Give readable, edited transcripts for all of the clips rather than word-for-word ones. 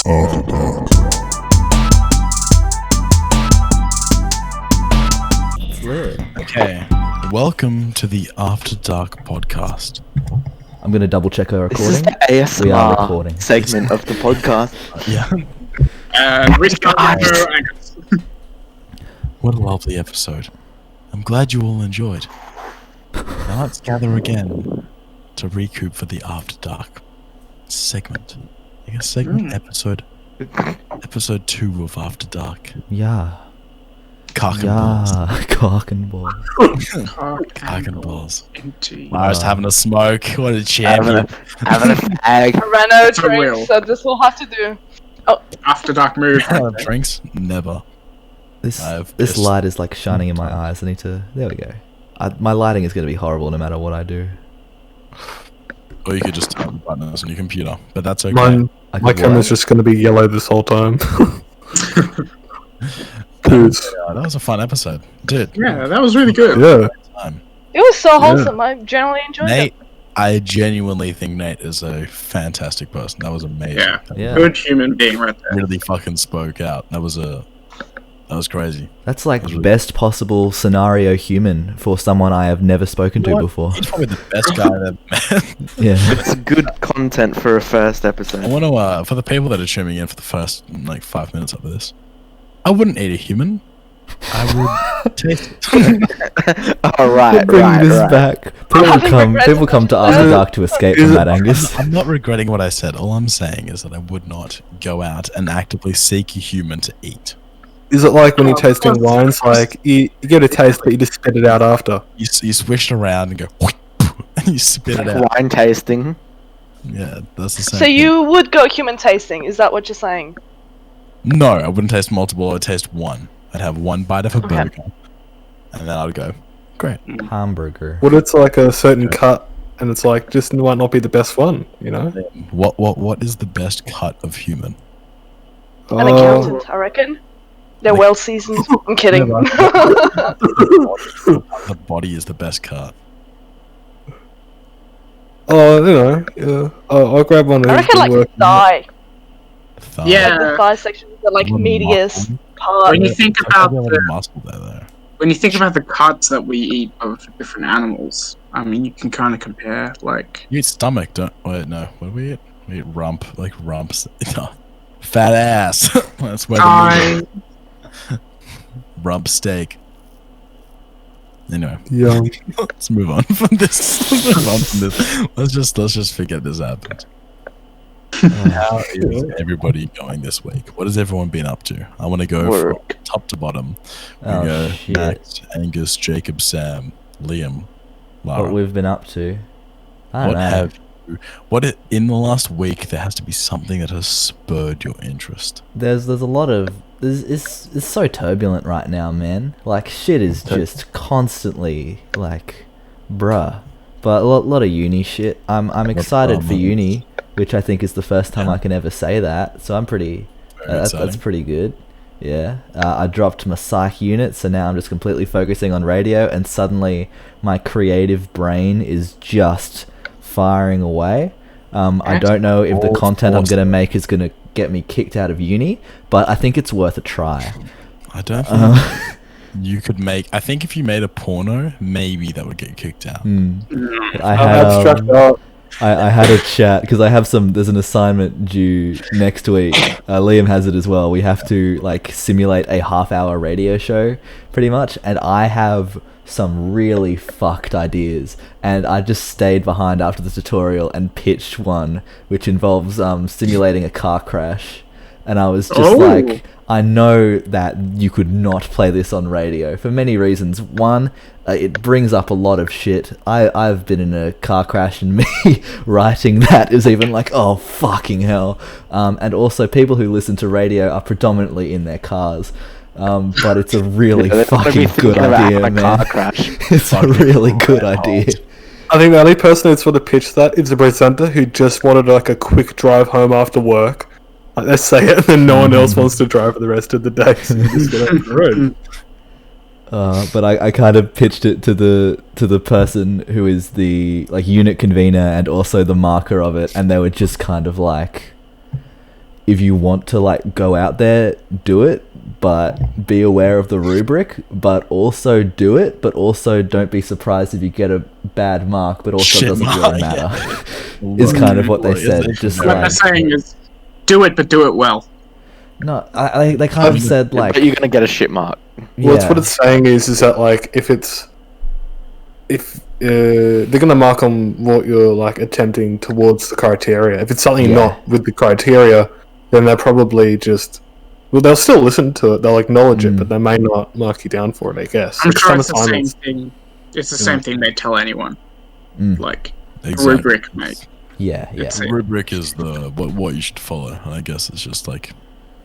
After Dark. It's lit. Okay, welcome to the After Dark podcast. I'm gonna double check our This is recording. the We are ASMR recording. segment of the podcast. Yeah, Restart Angus. what a lovely episode. I'm glad you all enjoyed. Now let's gather again to recoup for the After Dark segment. I guess episode 2 of After Dark. Yeah. Cock and balls. Yeah. Cock and balls. Cock and balls. Indeed. I was having a smoke. What a champion. Having a fag. I ran out of For real. drinks, so this will have to do. After Dark move. Drinks? Never. This I've this just- light is like shining in my eyes. I need to. There we go. My lighting is gonna be horrible no matter what I do. Or you could just turn the buttons on your computer, but that's okay. My camera's just going to be yellow this whole time. Dude, That was a fun episode. Dude, Yeah, that was really good. yeah. time. It was so wholesome. I generally enjoyed Nate, it. I genuinely think Nate is a fantastic person. That was amazing. Yeah. Yeah. Good human being right there. Really fucking spoke out. That was crazy. That's like That's really- best possible scenario human for someone I have never spoken to What? before. He's probably the best guy I've met. Yeah. It's good content for a first I episode. want to, for the people that are tuning in for the first, 5 minutes of this, I wouldn't eat a human. I would taste it. Alright, Bring right, this right. back. People having come. regrets People come to about After it. Dark to escape Is from it- that, Angus. I'm not regretting what I said. All I'm saying is that I would not go out and actively seek a human to eat. Is it like when you're tasting wines, like you get a taste but you just spit it out after? You swish it around and go, and you spit it out. Wine tasting. Yeah, that's the same. So thing. you would go human tasting? Is that what you're saying? No, I wouldn't taste multiple. I'd taste one. I'd have one bite of a Okay. burger, and then I'd go, great. Hamburger. What it's like a certain cut and it's like just might not be the best one, you know? What is the best cut of human? An accountant, I reckon. They're well seasoned. I'm kidding. The body is the best cut. Oh, you know, yeah. I'll grab one I who's reckon been like the working. thigh. Thigh. Yeah. Like the thigh section is the like Little meatiest muscle. part. When you think I'd about probably have a little the muscle there, though. when you think about the cuts that we eat of different animals, I mean, you can kind of compare. Like, You eat stomach, don't? Wait, no. What do we eat? We eat rump, like rumps. No. Fat ass. That's where I rump steak. Anyway, Yeah. let's move on from this. Let's move on from this. Let's just forget this happened. How is everybody going this week? What has everyone been up to? I want to go from Work. top to bottom. We Oh go shit. Max, Angus, Jacob, Sam, Liam, Lara. What we've been up to. I don't What know. have you? In the last week? There has to be something that has spurred your interest. There's a lot of it's so turbulent right now, man. Like shit is just constantly like, bruh. But a lot of uni shit. I'm excited for drama? uni, which I think is the first time I can ever say that. So I'm pretty. Very That's exciting. pretty good. Yeah. I dropped my psych unit, so now I'm just completely focusing on radio, and suddenly my creative brain is just firing away. I don't know if the All content I'm forced. gonna make is gonna get me kicked out of uni, but I think it's worth a try. I don't think Uh, you could make. I think if you made a porno, maybe that would get kicked out. I had Abstract art. I had a chat because there's an assignment due next week. Liam has it as well. We have to like simulate a half-hour radio show pretty much, and I have some really fucked ideas, and I just stayed behind after the tutorial and pitched one which involves simulating a car crash, and I was just like, I know that you could not play this on radio for many reasons. One, it brings up a lot of shit. I've been in a car crash, and me writing that is even like, oh fucking hell. And also, people who listen to radio are predominantly in their cars. But it's a really Yeah, they're gonna be fucking good thinking about idea, having a man. car crash. It's a really good idea. I think the only person who's sort of pitched that is the presenter who just wanted like a quick drive home after work. Like they say it, and then no one else wants to drive for the rest of the day, so you just get on the road. But I kind of pitched it to the person who is the like unit convener and also the marker of it, and they were just kind of like, if you want to like go out there, do it, but be aware of the rubric, but also do it, but also don't be surprised if you get a bad mark, but also Shit doesn't mark, really matter. Is kind of what they said. Just What they're like, saying is, do it, but do it well. no, they kind of said like, But you're gonna get a shit mark. Well, it's what it's saying is that like if they're gonna mark on what you're like attempting towards the criteria. If it's something not with the criteria, then they're probably just they'll still listen to it. They'll acknowledge it, but they may not mark you down for it. I guess. I'm sure some it's the same assignments- thing. It's the same thing they tell anyone. Like Exactly. rubric, mate. yeah. It's The rubric is the what you should follow, and I guess it's just like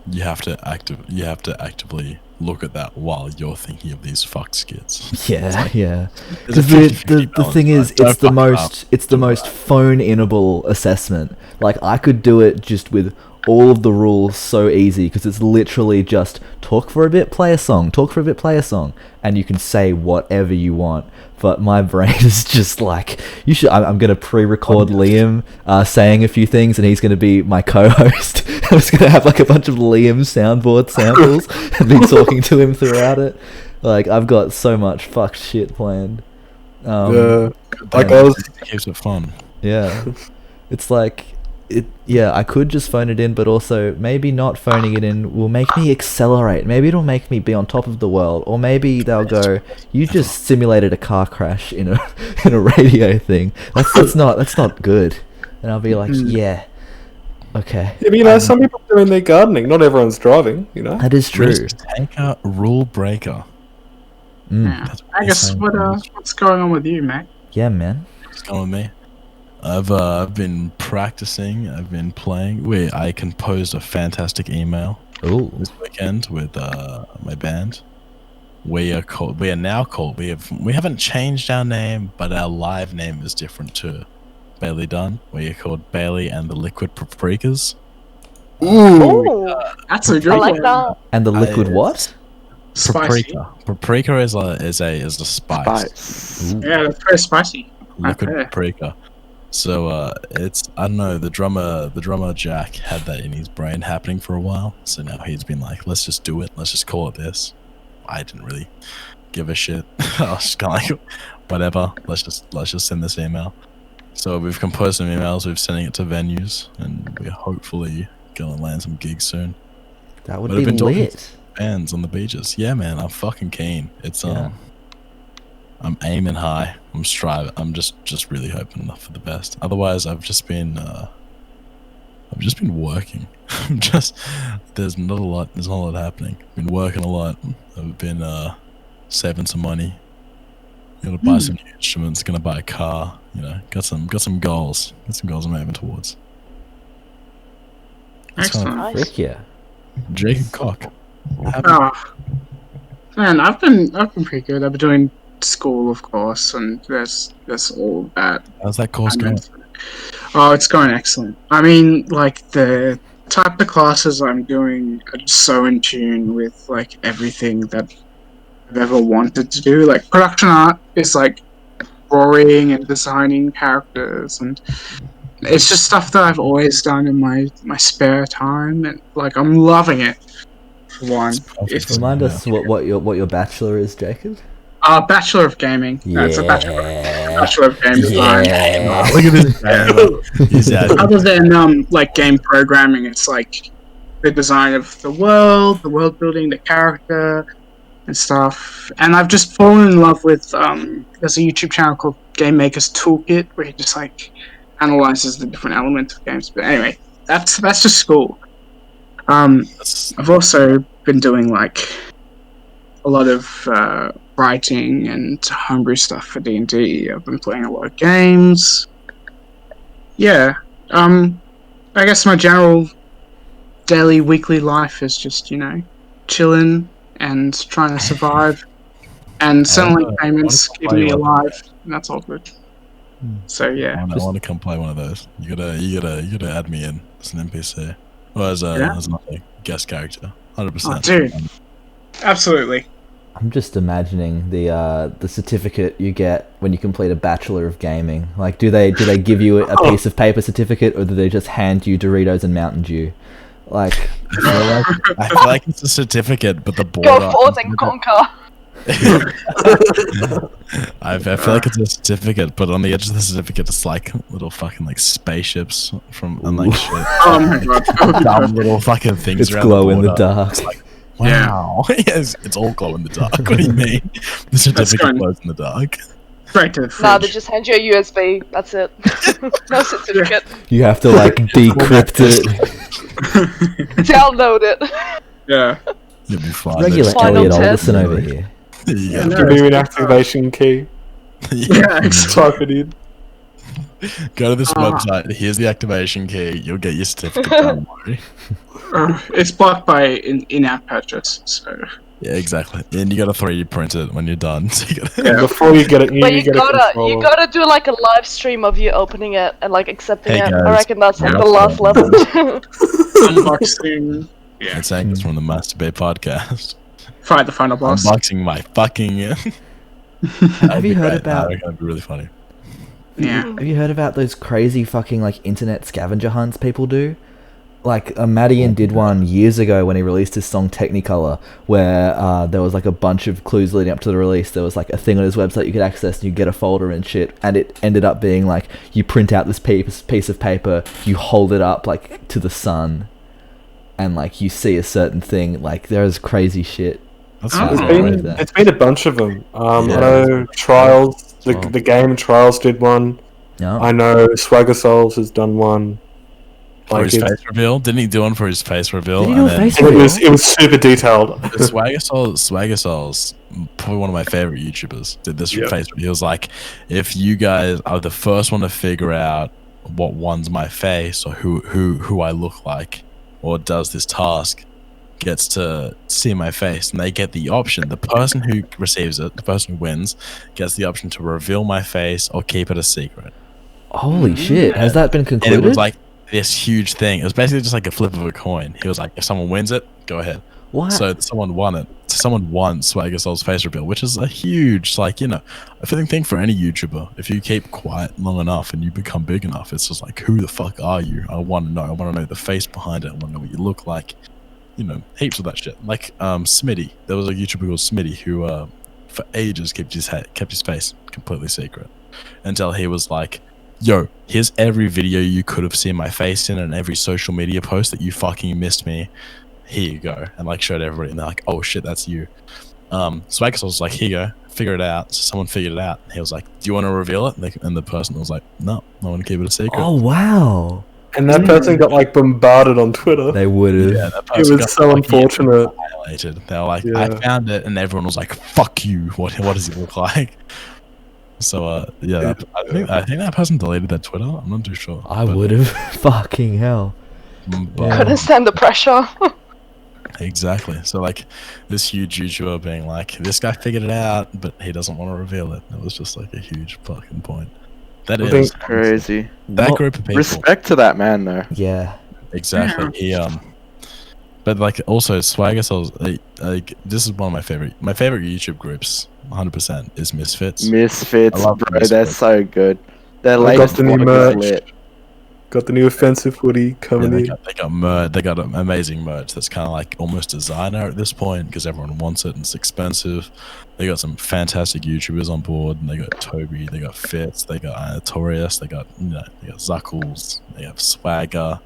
you have to actively look at that while you're thinking of these fucked skits. Yeah. There's Because a the 50-50 thing is, balance. Don't it's the fuck it up. most phone-inable assessment. Like I could do it just with all of the rules so easy because it's literally just talk for a bit, play a song, talk for a bit, play a song, and you can say whatever you want. But my brain is just like, you should. I'm gonna pre-record Liam saying a few things, and he's gonna be my co-host. I'm just gonna have like a bunch of Liam soundboard samples and be talking to him throughout it. Like I've got so much fucked shit planned. Yeah, like yeah. I was. It keeps it fun. Yeah, it's like it. Yeah, I could just phone it in, but also maybe not phoning it in will make me accelerate. Maybe it'll make me be on top of the world, or maybe they'll go, "You just simulated a car crash in a in a radio thing. That's not good." And I'll be like, "Yeah, okay." Yeah, but, you know, some people are doing their gardening. Not everyone's driving. You know. That is true. Risk taker, rule breaker. Yeah. That's I guess what's going on with you, mate? Yeah, man. What's going with me? I've been practicing. I've been playing. I composed a fantastic email Ooh. this weekend with my band. We are now called. We haven't changed our name, but our live name is different too. Bailey Dunn. We are called Bailey and the Liquid Paprikas. Ooh, That's a I good like one. that. And the liquid what? Spicy. Paprika is a spice. Spice. Ooh. Yeah, that's very spicy. Liquid Okay. paprika. So it's I don't know, the drummer Jack had that in his brain happening for a while. So now he's been like, let's just do it. Let's just call it this. I didn't really give a shit. I was just kind of like, whatever. Let's just send this email. So we've composed some emails. We're sending it to venues, and we're hopefully gonna land some gigs soon. That would But I've be been talking lit. Bands on the beaches. Yeah, man, I'm fucking keen. It's Yeah. I'm aiming high. I'm striving. I'm just really hoping for the best. Otherwise, I've just been working. There's not a lot happening. Been working a lot. I've been saving some money. Gonna buy some new instruments. Gonna buy a car. You know, got some goals. Got some goals I'm aiming towards. That's kind Excellent. Nice. Frick yeah. of Jacob Cock. Oh, man, I've been pretty good. I've been doing school, of course, and there's all that. How's that course going? Oh, it's going excellent. I mean, like the type of classes I'm doing are just so in tune with like everything that I've ever wanted to do. Like production art is like drawing and designing characters, and it's just stuff that I've always done in my spare time, and like I'm loving it. For one, it's Remind us what your bachelor is, Jacob. Bachelor of Gaming. No, it's a Bachelor of Game Design. Yeah. Look at this guy. He's out. Other than like game programming, it's like the design of the world building, the character, and stuff. And I've just fallen in love with there's a YouTube channel called Game Maker's Toolkit where he just like analyzes the different elements of games. But anyway, that's just school. I've also been doing like a lot of writing and homebrew stuff for D&D. I've been playing a lot of games. Yeah, I guess my general daily, weekly life is just, you know, chilling and trying to survive. And settling payments keeping me alive. And that's all good. So yeah. I want to come play one of those. You gotta add me in as an NPC. Or as another guest character. 100%. Oh, dude. Absolutely. I'm just imagining the certificate you get when you complete a Bachelor of Gaming. Like, do they give you a piece of paper certificate, or do they just hand you Doritos and Mountain Dew? Like, I feel like it's a certificate, but the border. Go forth and conquer. I feel like it's a certificate, but on the edge of the certificate, it's like little fucking like spaceships from and like shit. Oh my god. Dumb little fucking things. it's around glow in the border. dark. It's like, wow. yes, it's all glow in the dark. What do you mean? The certificate going- glows in the dark. Straight to the fridge. Nah, they just hand you a USB. That's it. No certificate. You have to like decrypt it. Download it. Yeah. You'll be fine. Regular Final Elliot test. Alderson over here. Yeah. no. Give me an activation key. Yeah, Type it in. Go to this website. Here's the activation key. You'll get your certificate. Don't worry. it's blocked by in-app purchase, so Yeah, exactly. And you gotta 3D print it when you're done. So you gotta, Yeah. Before you get it, But you get a controller. you gotta do like a live stream of you opening it and like accepting Hey, it. guys. I reckon that's like Yeah. the last level. unboxing. Yeah, It's Angus from the Masturbate podcast. fight the final boss. Unboxing my fucking. Have you heard about? That'd be really funny. Yeah. Have you heard about those crazy fucking like internet scavenger hunts people do? Like Madian did one years ago when he released his song Technicolor, where there was like a bunch of clues leading up to the release. There was like a thing on his website you could access, and you get a folder and shit. And it ended up being like you print out this piece of paper, you hold it up like to the sun, and like you see a certain thing. Like there's crazy shit. That's Oh. There's really Right been, there. it's been a bunch of them. I Yeah. know Trials, Well. the game Trials did one. No. I know Swagger Souls has done one. for his it's- face reveal. Didn't he do one for his face reveal? Did he do And a then- face and reveal? it was super detailed. The Swagger Souls, probably one of my favorite YouTubers, did this Yep. face. He was like, if you guys are the first one to figure out what one's my face or who I look like, or does this task, gets to see my face, and they get the option. The person who receives it, the person who wins, gets the option to reveal my face or keep it a secret. Holy shit! Has that been And concluded? it was like this huge thing. It was basically just like a flip of a coin. He was like, if someone wins it, go ahead. what? So someone won it. Someone won Swagger Soul's face reveal, which is a huge, like, you know, I think for any YouTuber, if you keep quiet long enough and you become big enough, it's just like, who the fuck are you? I want to know. I want to know the face behind it. I want to know what you look like. You know, heaps of that shit. Like Smitty. There was a YouTuber called Smitty who, for ages, kept his face completely secret until he was like, yo, here's every video you could have seen my face in and every social media post that you fucking missed me. Here you go. And like showed everybody, and they're like, oh shit, that's you. Swagger Soul was like, here you go, figure it out. So someone figured it out. He was like, do you want to reveal it? And the person was like, no, I want to keep it a secret. Oh wow! And that person got like bombarded on Twitter. They would have. Yeah, that It person was got so fucking unfortunate. annihilated. They were like, Yeah. I found it, and everyone was like, fuck you. What does he look like? So yeah, I think that person deleted their Twitter. I'm not too sure. I But- would have. Fucking hell. but- Couldn't stand the pressure. Exactly. So like this huge YouTuber being like, this guy figured it out, but he doesn't want to reveal it. It was just like a huge fucking point. That I is think- Crazy. that What- group of people. Respect to that man, though. Yeah. Exactly. He but like also Swagger Souls. Like this is one of my favorite YouTube groups. 100% is Misfits. Misfits, I love bro. Misfits. They're so good. Their got latest the new one is merch. lit. Got the new offensive hoodie Yeah, coming they in. got merch. They got amazing merch that's kind of like almost designer at this point because everyone wants it and it's expensive. They got some fantastic YouTubers on board, and they got Toby, they got Fitz, they got Notorious, they got they got Zuckles, they have Swagger,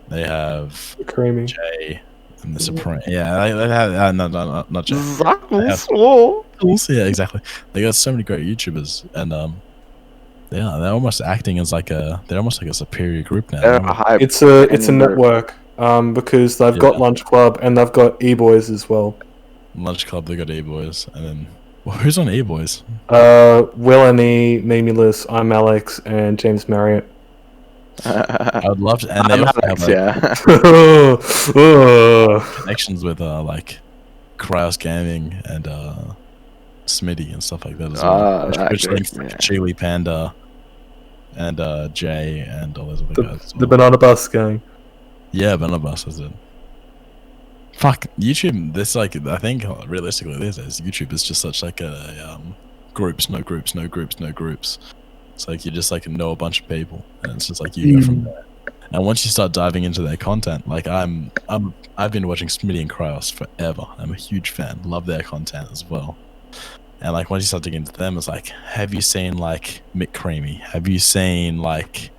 they have Creamy. Jay, and the Supreme. Yeah, they have no, not Jay. Zuckles. Whoa. Yeah, exactly. They got so many great YouTubers, and yeah, they're almost acting as like they're almost like a superior group now. They're hype. It's a And network because they've got Yeah. Lunch Club and they've got E-Boys as well. Lunch Club, they got E-Boys, and then who's on E-Boys? Will and E, Memulus, I'm Alex, and James Marriott. I would love to, and they I'm also Alex, have yeah. connections with like Cryos Gaming and Smitty and stuff like that as well. that Which group, links yeah. Chili Panda and Jay and all those other guys. as The well. Banana Bus Gang. Yeah, Benabus is it. Fuck YouTube. This like I think realistically these days YouTube is just such like a groups, no groups, no groups, no groups. It's like you just like know a bunch of people, and it's just like you go from there. And once you start diving into their content, like I've been watching Smitty and Kryos forever. I'm a huge fan. Love their content as well. And like once you start digging into them, it's like, have you seen like Mick Creamy? Have you seen like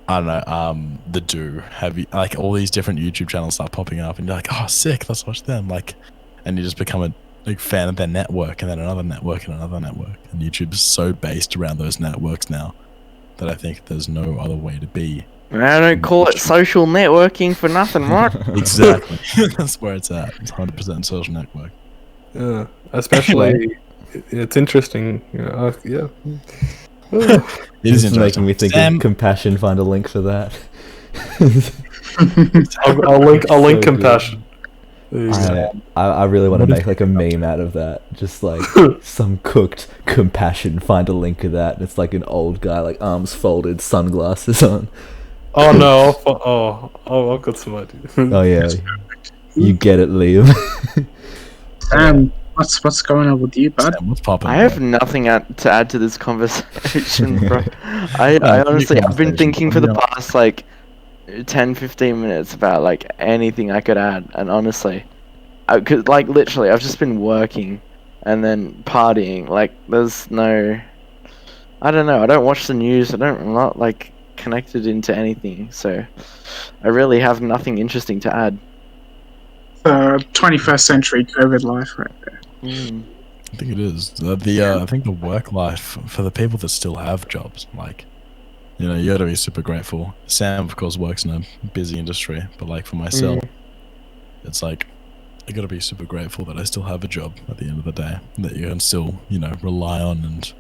I don't know, The Do? Have you like all these different YouTube channels start popping up, and you're like, oh, sick, let's watch them. Like, and you just become a big fan of their network, and then another network, and another network. And YouTube's so based around those networks now that I think there's no other way to be. I don't call it social networking for nothing, right? Exactly. That's where it's at. It's 100% social network. Yeah, especially it's interesting. You know, yeah. It is It's making me think Sam, of compassion. Find a link for that. I'll link So compassion. I really want to make like a meme out of that. Just like some cooked compassion. Find a link of that. It's like an old guy, like arms folded, sunglasses on. Oh no! I've got some ideas. Oh yeah, you get it, Liam. What's going on with you, bud? Sam, what's popping? I have nothing to add to this conversation, bro. I honestly, I've been thinking for the past like 10-15 minutes about like anything I could add, and honestly, cause like literally I've just been working and then partying. Like there's no, I don't know, I don't watch the news, I'm not like connected into anything, so I really have nothing interesting to add. 21st century COVID life right there. I think it is. I think the work life for the people that still have jobs, like, you know, you gotta be super grateful. Sam, of course, works in a busy industry, but like for myself, it's like I gotta be super grateful that I still have a job at the end of the day that you can still, you know, rely on and.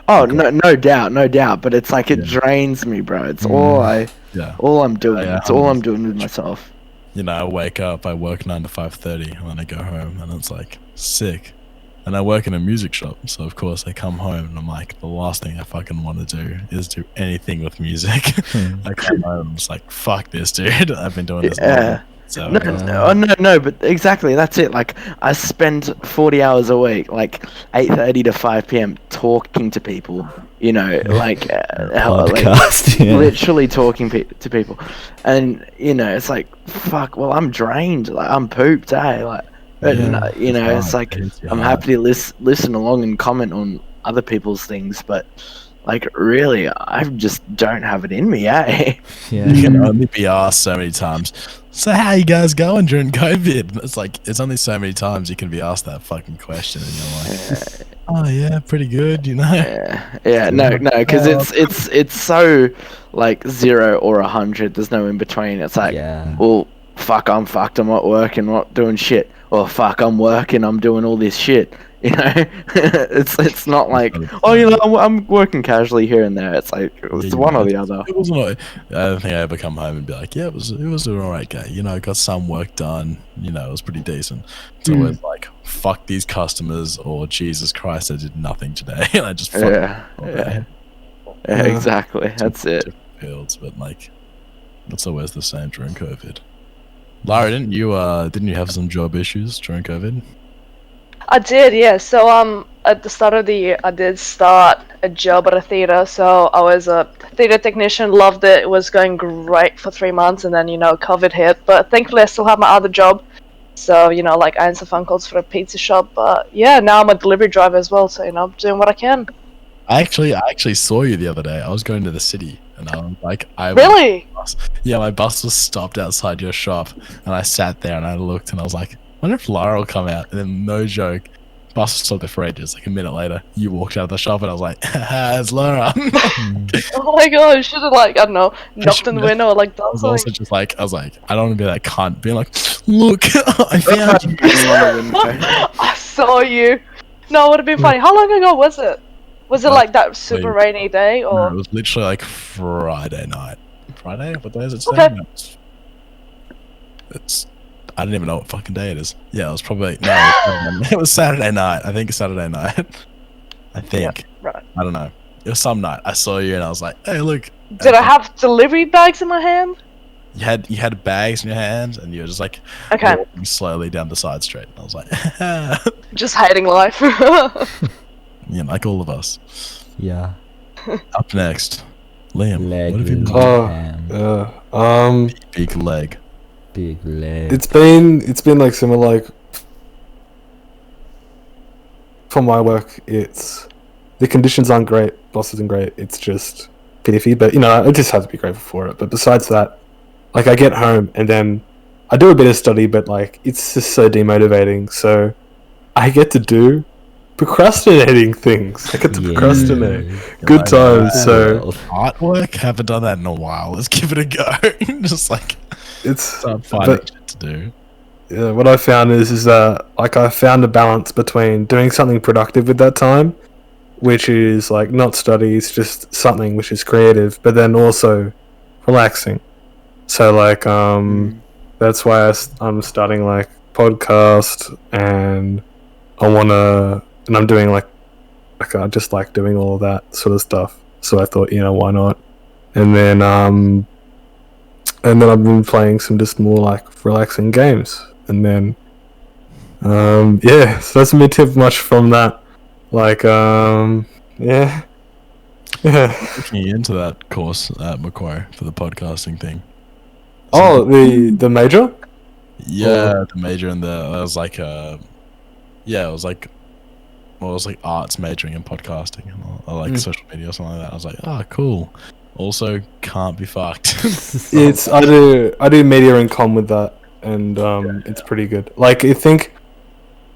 Oh no doubt. But it's like it drains me, bro. It's all I'm doing. It's all I'm doing with myself. You know, I wake up, I work 9 to 5:30, and then I go home, and it's like sick. And I work in a music shop, so of course I come home and I'm like, the last thing I fucking want to do is do anything with music. I come home, I'm just like, fuck this, dude. I've been doing this. Yeah. So, No, but exactly, that's it. Like, I spend 40 hours a week, like 8:30 to 5 p.m. talking to people, you know, like, Podcast, yeah. literally talking to people. And, you know, it's like, fuck, well, I'm drained, like, I'm pooped, like, you know, it's like, I'm happy to listen along and comment on other people's things, but, like, really, I just don't have it in me, Yeah. You can only be asked so many times, so how you guys going during COVID? It's like, it's only so many times you can be asked that fucking question, and you're like, oh yeah, pretty good, you know? No, because it's so, like, 0 or 100, there's no in between. It's like, well, fuck, I'm fucked, I'm at work and not doing shit. Or fuck, I'm working, I'm doing all this shit. You know, it's not like, oh, you know, I'm working casually here and there. It's like it's one or the other. It was not. I don't think I ever come home and be like, yeah, it was an alright day. You know, I got some work done. You know, it was pretty decent. It's always like, fuck these customers, or Jesus Christ, I did nothing today, and I just exactly. That's it. Fields, but like, it's always the same during COVID. Lara, didn't you have some job issues during COVID? I did, yeah. So at the start of the year, I did start a job at a theater. So I was a theater technician, loved it. It was going great for 3 months, and then, you know, COVID hit. But thankfully, I still have my other job. So, you know, like, I answer phone calls for a pizza shop. But yeah, now I'm a delivery driver as well. So, you know, I'm doing what I can. I actually saw you the other day. I was going to the city, and I was like, Really? Yeah, my bus was stopped outside your shop, and I sat there and I looked, and I was like, I wonder if Lara will come out. And then, no joke, bus was stopped there for ages. Like a minute later, you walked out of the shop, and I was like, it's Lara. Oh my god, I should have, like, I don't know, knocked on the window or like done I was something. also just like, I don't want to be that cunt being like, look, I found you. I saw you. No, it would have been funny. How long ago was it? Was it like that super rainy day, or? No, it was literally like Friday night. Friday? What day is it Okay. today? No, it's I don't even know what fucking day it is. Yeah, it was probably it was Saturday night. I think Saturday night. I think. Yeah, right. I don't know. It was some night. I saw you and I was like, hey, look. Did I have delivery bags in my hand? You had bags in your hands, and you were just like walking slowly down the side street. And I was like, just hating life. yeah, like all of us. Yeah. Up next, Liam, Leg what have you been lamb. Big leg. Big leg. It's been like similar, like for my work, it's the conditions aren't great, boss isn't great, it's just piffy, but I just have to be grateful for it. But besides that, like I get home and then I do a bit of study, but like it's just so demotivating. So I get to do procrastinating things. I get to procrastinate. Good times. So artwork, haven't done that in a while. Let's give it a go. Just like it's finding shit to do. Yeah, what I found is that like I found a balance between doing something productive with that time, which is like not studies, just something which is creative, but then also relaxing. So like that's why I'm starting like podcast, and I'm doing like I just like doing all of that sort of stuff. So I thought, why not? And then I've been playing some just more like relaxing games. And then so that's me tip much from that. Like yeah. Looking into that course at Macquarie for the podcasting thing. Oh, the major? Yeah, the major and it was like arts majoring in podcasting and like social media or something like that. I was like, oh, cool. Also, can't be fucked. I do media and comm with that, and it's pretty good. Like I think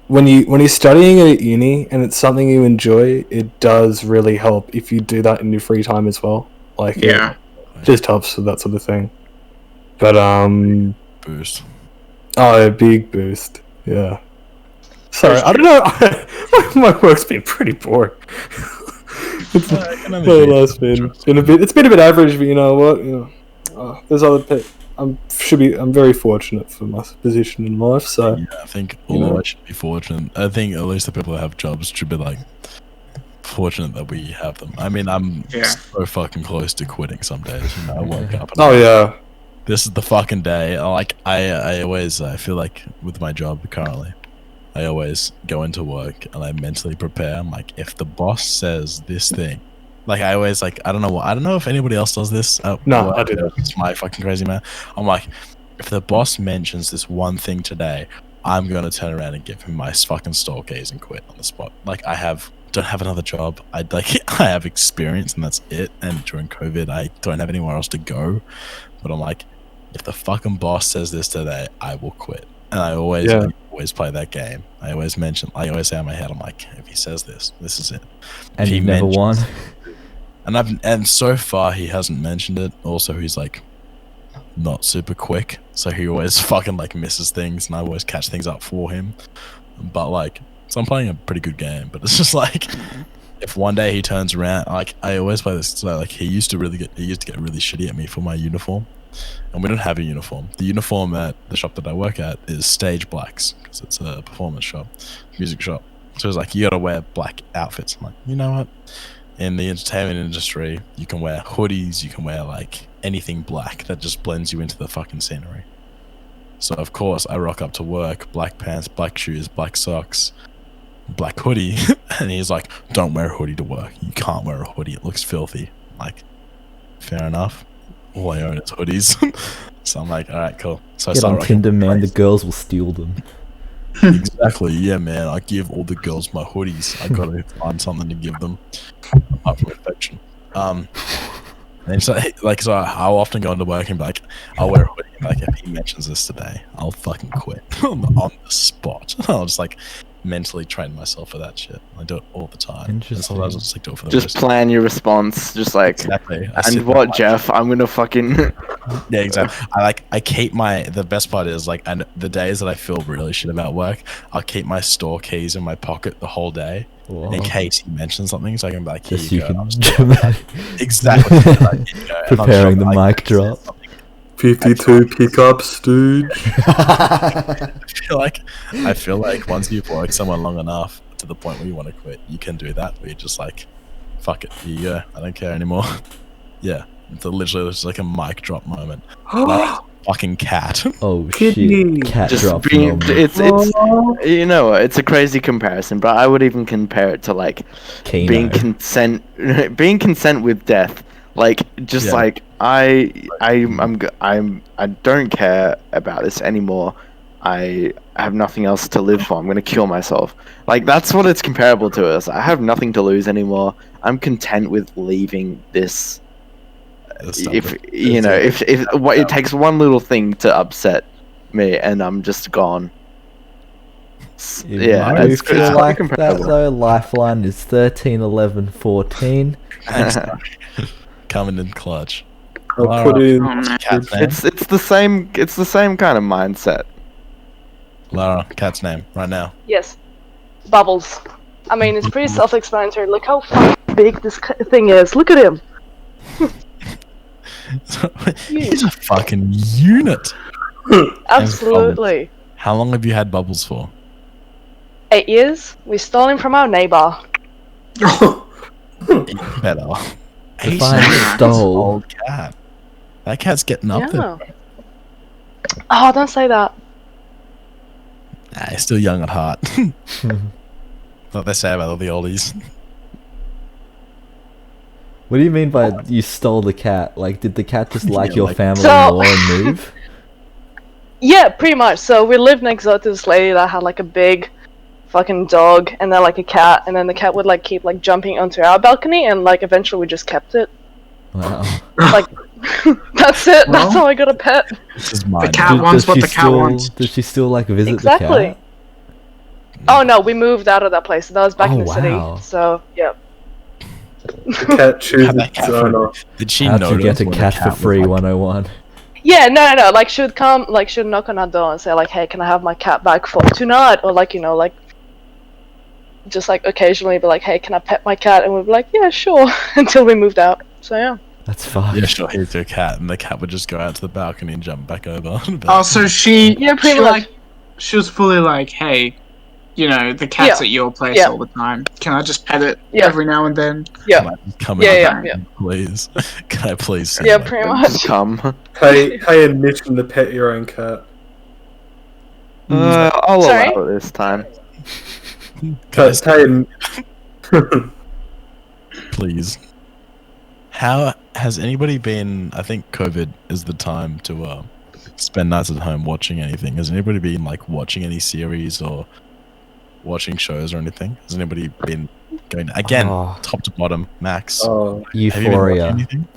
when you're studying at uni and it's something you enjoy, it does really help if you do that in your free time as well. Like it just helps with that sort of thing. But boost. Oh, a big boost. Yeah. Sorry, I don't know. My work's been pretty boring. It's been a bit average, but you know what? There's other. I'm very fortunate for my position in life. So yeah, I think all of us should be fortunate. I think at least the people that have jobs should be like fortunate that we have them. I mean, I'm so fucking close to quitting some days. I wake up. And this is the fucking day. Like I always feel like with my job currently, I always go into work and I mentally prepare. I'm like, if the boss says this thing, like I always like, I don't know if anybody else does this. No, I do that. It's my fucking crazy man. I'm like, if the boss mentions this one thing today, I'm gonna turn around and give him my fucking store keys and quit on the spot. Like don't have another job. I have experience and that's it. And during COVID, I don't have anywhere else to go. But I'm like, if the fucking boss says this today, I will quit. And I always play that game. I always say in my head, I'm like, if he says this is it. And he never won. And so far he hasn't mentioned it. Also, he's like not super quick, so he always fucking like misses things, and I always catch things up for him. But like, so I'm playing a pretty good game. But it's just like, if one day he turns around, like I always play this. So like he used to get really shitty at me for my uniform. And we don't have a uniform. The uniform at the shop that I work at is stage blacks because it's a performance shop, music shop. So it's like, you gotta wear black outfits. I'm like, you know what? In the entertainment industry, you can wear hoodies, you can wear like anything black that just blends you into the fucking scenery. So of course I rock up to work, black pants, black shoes, black socks, black hoodie. And he's like, don't wear a hoodie to work. You can't wear a hoodie, it looks filthy. I'm like, fair enough. All I own is hoodies. So I'm like, alright, cool. So Get on Tinder, man, the girls will steal them. Exactly, yeah, man. I give all the girls my hoodies. I gotta find something to give them apart from affection. And so I'll often go into work and be like, I'll wear a hoodie. Like, if he mentions this today, I'll fucking quit on the spot. I'll just like mentally train myself for that shit. I do it all the time. Interesting. Sometimes I'll just like do it for the Just plan your response, just like exactly. And what, Jeff? I'm gonna fucking yeah, exactly. I keep the best part is like, and the days that I feel really shit about work, I'll keep my store keys in my pocket the whole day. Whoa. In case he mentions something, so I can be like, here Just you you go. can Exactly. preparing the mic drop. 52 pickups, dude. I feel like once you've worked somewhere long enough to the point where you want to quit, you can do that. Where you're just like, fuck it, here you go. I don't care anymore. Yeah, it's literally just like a mic drop moment. Like, fucking cat. Oh shit! Cat just drop being, moment. it's you know what, it's a crazy comparison, but I would even compare it to like being consent with death. Like, just Yeah. like I don't care about this anymore. I have nothing else to live for. I'm gonna kill myself. Like, that's what it's comparable to. Us. I have nothing to lose anymore. I'm content with leaving this. If you know, if what it takes one little thing to upset me, and I'm just gone. Yeah, I do it's feel quite like that comparable. though. Lifeline is 13, 11, 14. Thanks, coming in clutch. I'll Alright. put in. Oh, man. Cat's name. It's the same kind of mindset. Lara, cat's name right now. Yes. Bubbles. I mean, it's pretty self-explanatory. Look how fucking big this thing is. Look at him. He's a fucking unit. Absolutely. How long have you had Bubbles for? 8 years. We stole him from our neighbor. Even better. Define Years. stole. Old cat. That cat's getting up there. Yeah. Oh, don't say that. Nah, he's still young at heart. Like they say about all the oldies. What do you mean by you stole the cat? Like, did the cat just like Yeah, your like- family So- more and move? Yeah, pretty much. So we lived next door to this lady that had like a big fucking dog and then like a cat, and then the cat would like keep like jumping onto our balcony, and like eventually we just kept it. Wow. Like that's it. Well, That's how I got a pet. This is mine. cat wants what she the cat still, wants. Does she still like visit Exactly. the cat? Oh no, we moved out of that place. That was back Oh, in the wow. city. So yeah. The cat chooses Have that its cat owner. Did she How notice to get a what the cat for was free like? 101. Yeah, no. Like she would come, like she would knock on our door and say like, "Hey, can I have my cat back for tonight?" Or like, you know, like just like occasionally be like, "Hey, can I pet my cat?" And we'd be like, "Yeah, sure," until we moved out. So yeah. That's fucked. Yeah, sure, here's your cat, and the cat would just go out to the balcony and jump back over. Oh, so she, Yeah, pretty she, much. like, she was fully like, hey, you know, the cat's Yeah. at your place Yeah. all the time. Can I just pet it Yeah. every now and then? Yeah. Can I just come Yeah, out, yeah. please? Can I please see Yeah, my pretty cat? much. Just come. Pay admission to pet your own cat. I'll Sorry? allow it this time. Guys, Pay please. How has anybody been? I think COVID is the time to spend nights at home watching anything. Has anybody been like watching any series or watching shows or anything? Has anybody been going again, Oh. top to bottom, Max? Oh, Have you been watching Euphoria. anything?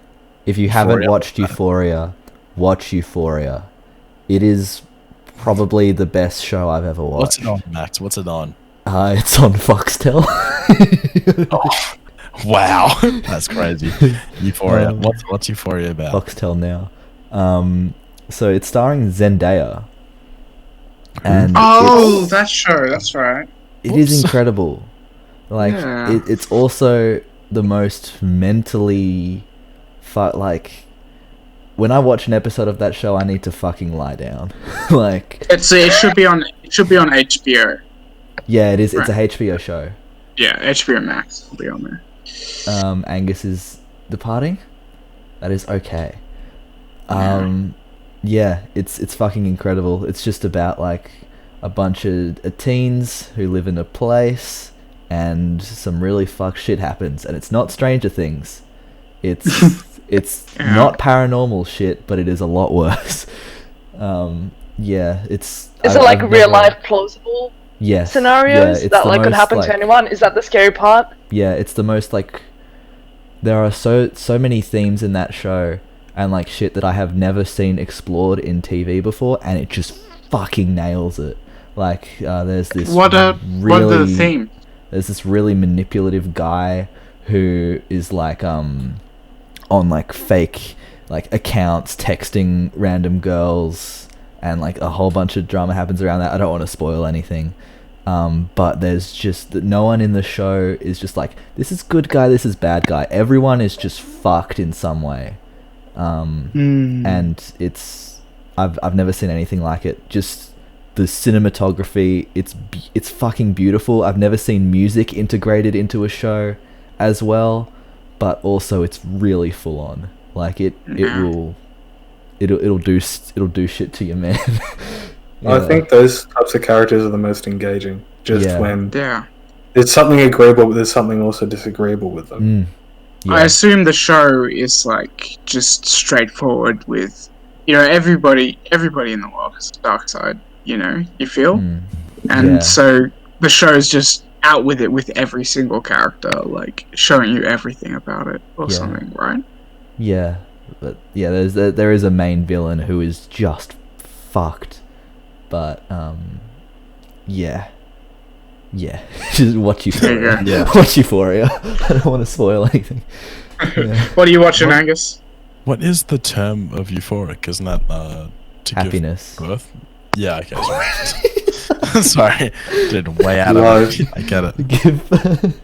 If you haven't Euphoria. watched Euphoria, watch Euphoria. It is probably the best show I've ever What's watched. it on, Max? What's it on? It's on Foxtel. Oh, wow, that's crazy. Euphoria. Um, What's Euphoria about? Foxtel now. So it's starring Zendaya. And Oh, that show, that's right. it is Whoops. incredible. Like Yeah. it's also the most mentally like when I watch an episode of that show I need to fucking lie down. Like It should be on HBO. yeah, it is. It's a HBO show. Yeah, HBO Max will be on there. Angus is departing. That is okay. Yeah, it's fucking incredible. It's just about like a bunch of teens who live in a place and some really fucked shit happens, and it's not Stranger Things. It's Yeah. not paranormal shit, but it is a lot worse. Yeah, it's. Is I've- it like I've real never- life plausible Yes. scenarios yeah, it's that the like could most, happen like- to anyone? Is that the scary part? Yeah, it's the most like there are so many themes in that show and like shit that I have never seen explored in TV before, and it just fucking nails it. Like there's this What are the theme? there's this really manipulative guy who is like on like fake like accounts texting random girls, and like a whole bunch of drama happens around that. I don't want to spoil anything. But there's just no one in the show is just like, this is good guy, this is bad guy. Everyone is just fucked in some way. And it's I've never seen anything like it. Just the cinematography, it's fucking beautiful. I've never seen music integrated into a show as well, but also it's really full on. Like it'll do shit to you, man. I think those types of characters are the most engaging. Just Yeah. when Yeah. there's something agreeable, but there's something also disagreeable with them. I assume the show is like just straightforward with, everybody in the world has a dark side. You feel, and so the show's just out with it with every single character, like showing you everything about it or something, right? Yeah, but there is a main villain who is just fucked, but just watch Euphoria. Watch Euphoria. I don't want to spoil anything. What are you watching, Angus? What is the term of euphoric? Isn't that to happiness? Give birth? Yeah, okay. Sorry, did way out of it. I get it. Give birth.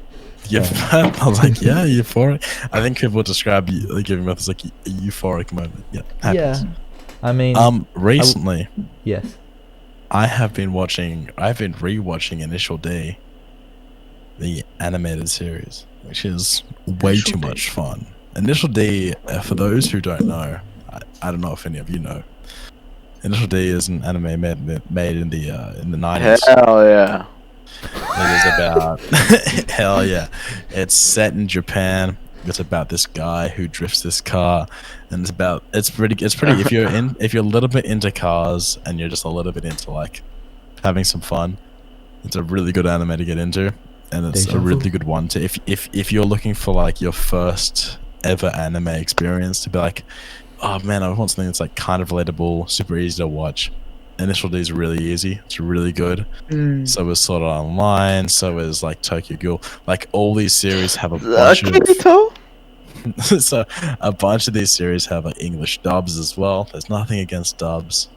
I was like, yeah, euphoric. I think people would describe giving birth as like a euphoric moment. Yeah, happiness. Yeah. I mean, recently, yes, I've been rewatching Initial D, the animated series, which is way too much fun. Initial D, for those who don't know, I don't know if any of you know. Initial D is an anime made in the 90s. Hell yeah! It is about hell yeah. It's set in Japan. It's about this guy who drifts this car, and it's pretty. If you're a little bit into cars and you're just a little bit into like having some fun, it's a really good anime to get into, and it's a really good one to if you're looking for like your first ever anime experience to be like, oh man, I want something that's like kind of relatable, super easy to watch. Initial D is really easy. It's really good. So is Sword Art Online. So is like Tokyo Ghoul. Like all these series have a bunch so a bunch of these series have like English dubs as well. There's nothing against dubs.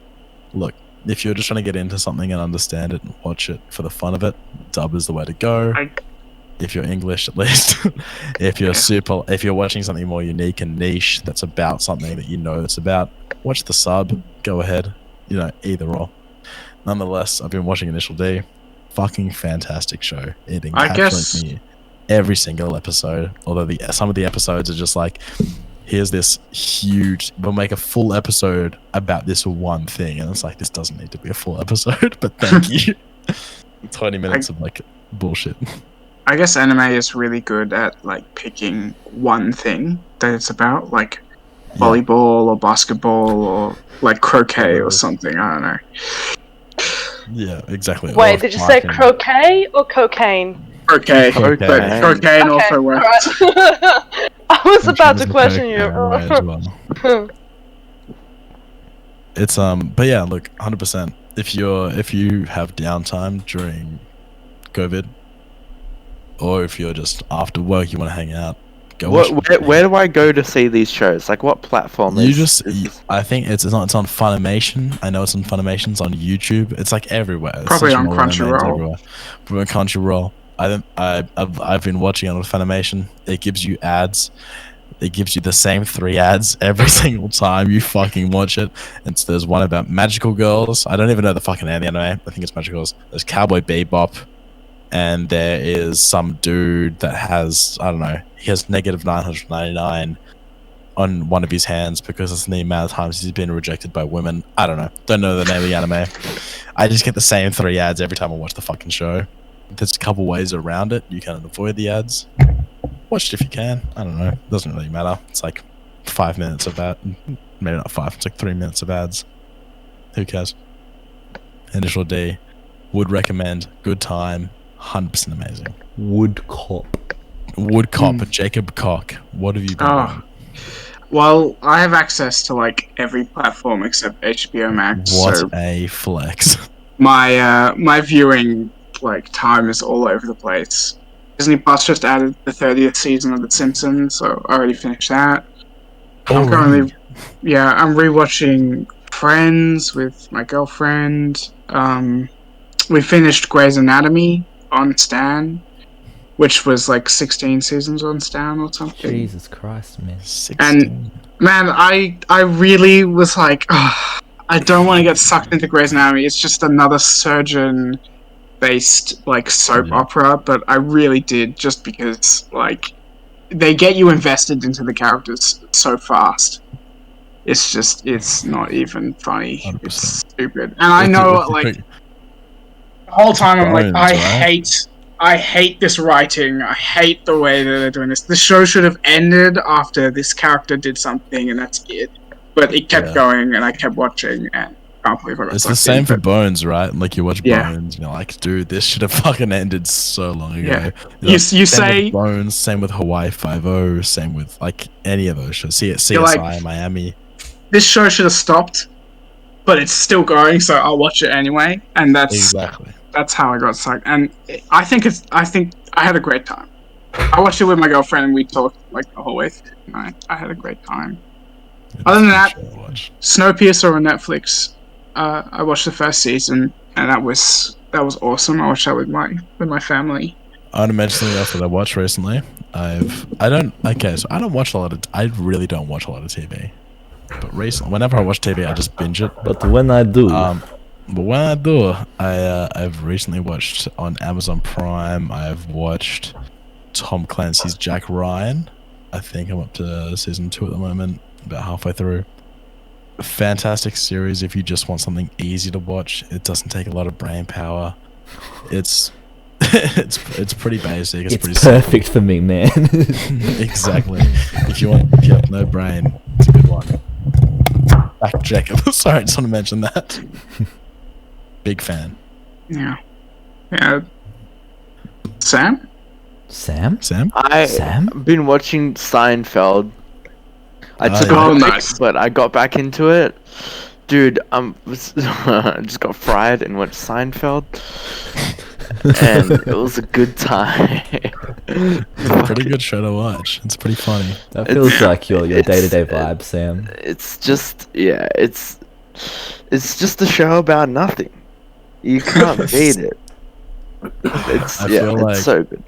Look, if you're just trying to get into something and understand it and watch it for the fun of it, dub is the way to go. If you're English, at least. if you're watching something more unique and niche that's about something that it's about, watch the sub. Go ahead. Either or. Nonetheless, I've been watching Initial D. Fucking fantastic show. It encapsulates me every single episode. Although some of the episodes are just like, here's this huge. We'll make a full episode about this one thing, and it's like, this doesn't need to be a full episode, but thank you. 20 minutes of like bullshit. I guess anime is really good at like picking one thing that it's about, like volleyball or basketball or like croquet or something. I don't know. Yeah, exactly. Wait, did you say croquet or cocaine? Croquet. But cocaine also works. Right. I was about to question you. It's but yeah, look, 100%. If you have downtime during COVID, or if you're just after work, you want to hang out. Where do I go to see these shows? Like, what platform? I think it's on Funimation. I know it's on Funimation. It's on YouTube. It's like everywhere. Probably on Crunchyroll. Probably on Crunchyroll. I've been watching it on Funimation. It gives you ads. It gives you the same 3 ads every single time you fucking watch it. And so there's one about magical girls. I don't even know the fucking name of the anime. I think it's magical girls. There's Cowboy Bebop. And there is some dude that has, I don't know, he has negative 999 on one of his hands because it's the amount of times he's been rejected by women. I don't know the name of the anime. I just get the same 3 ads every time I watch the fucking show. There's a couple ways around it. You can avoid the ads. Watch it if you can. I don't know. It doesn't really matter. It's like 5 minutes of that. Maybe not 5. It's like 3 minutes of ads. Who cares? Initial D. Would recommend. Good time. 100% amazing. Woodcop, Jacob Cock. What have you been doing? Well, I have access to like every platform except HBO Max. What a flex. My viewing like time is all over the place. Disney Plus just added the 30th season of The Simpsons, so I already finished that. I'm rewatching Friends with my girlfriend. We finished Grey's Anatomy on Stan, which was like 16 seasons on Stan or something. Jesus Christ, man. 16. And man, I really was like, I don't want to get sucked into Grey's Anatomy. It's just another surgeon-based like soap opera, but I really did, just because like they get you invested into the characters so fast. It's not even funny. 100%. It's stupid. And I know like the whole time I'm like, I hate I hate this writing. I hate the way that they're doing this. The show should have ended after this character did something, and that's it. But it kept going, and I kept watching, and I can't believe I got It's sucked the same in, for but- Bones, right? Like you watch Yeah. Bones, you're like, dude, this should have fucking ended so long ago. Yeah. You know, You same say- with Bones, same with Hawaii 5-0, same with like any of those shows. CSI, You're like- Miami. This show should have stopped, but it's still going, so I'll watch it anyway. And that's how I got sucked. And I think I had a great time. I watched it with my girlfriend, and we talked like the whole way through. And I had a great time. Other than that, Snowpiercer on Netflix. I watched the first season, and that was awesome. I watched that with my family. I want to mention something else that I watched recently. I really don't watch a lot of TV. But recently, whenever I watch TV, I just binge it. But when I do, I've recently watched on Amazon Prime. I've watched Tom Clancy's Jack Ryan. I think I'm up to season 2 at the moment, about halfway through. Fantastic series if you just want something easy to watch. It doesn't take a lot of brain power. It's it's pretty basic. It's pretty perfect for me, man. Exactly. If you have no brain, it's a good one. Back to Jacob. Sorry, I just want to mention that. Big fan. Yeah. Sam? I've been watching Seinfeld. I took yeah. a break, Nice. but I got back into it. Dude, I just got fried and watched Seinfeld. And it was a good time. It's a pretty good show to watch. It's pretty funny. That feels like your day-to-day vibe, Sam. It's just it's just a show about nothing. You can't beat it. It's so good.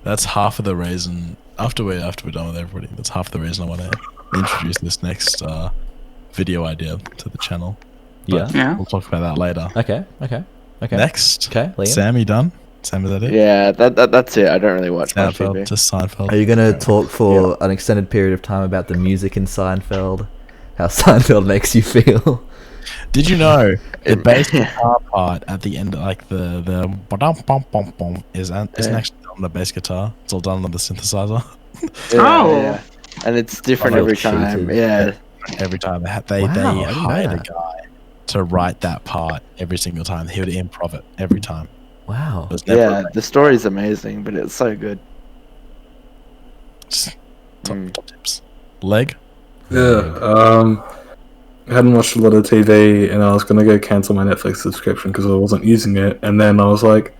That's half of the reason. After we're done with everybody, that's half the reason I want to introduce this next video idea to the channel. But Yeah. we'll talk about that later. Okay. Next. Okay, Liam. Sam, you done? Sam, is that it? Yeah, that's it. I don't really watch much Seinfeld, TV. just Seinfeld. Are you gonna talk for an extended period of time about the music in Seinfeld? How Seinfeld makes you feel? Did you know the bass guitar part at the end, like the ba-dum-bum-bum-bum, isn't actually on the bass guitar? It's all done on the synthesizer. Yeah. And it's different every cheated. time. Yeah. Every time they Wow, I didn't hired know a that. guy to write that part every single time. He would improv it every time. Wow. It was never Yeah, the story's amazing, but it's so good. top tips. Leg. Yeah, I hadn't watched a lot of TV, and I was gonna go cancel my Netflix subscription because I wasn't using it. And then I was like,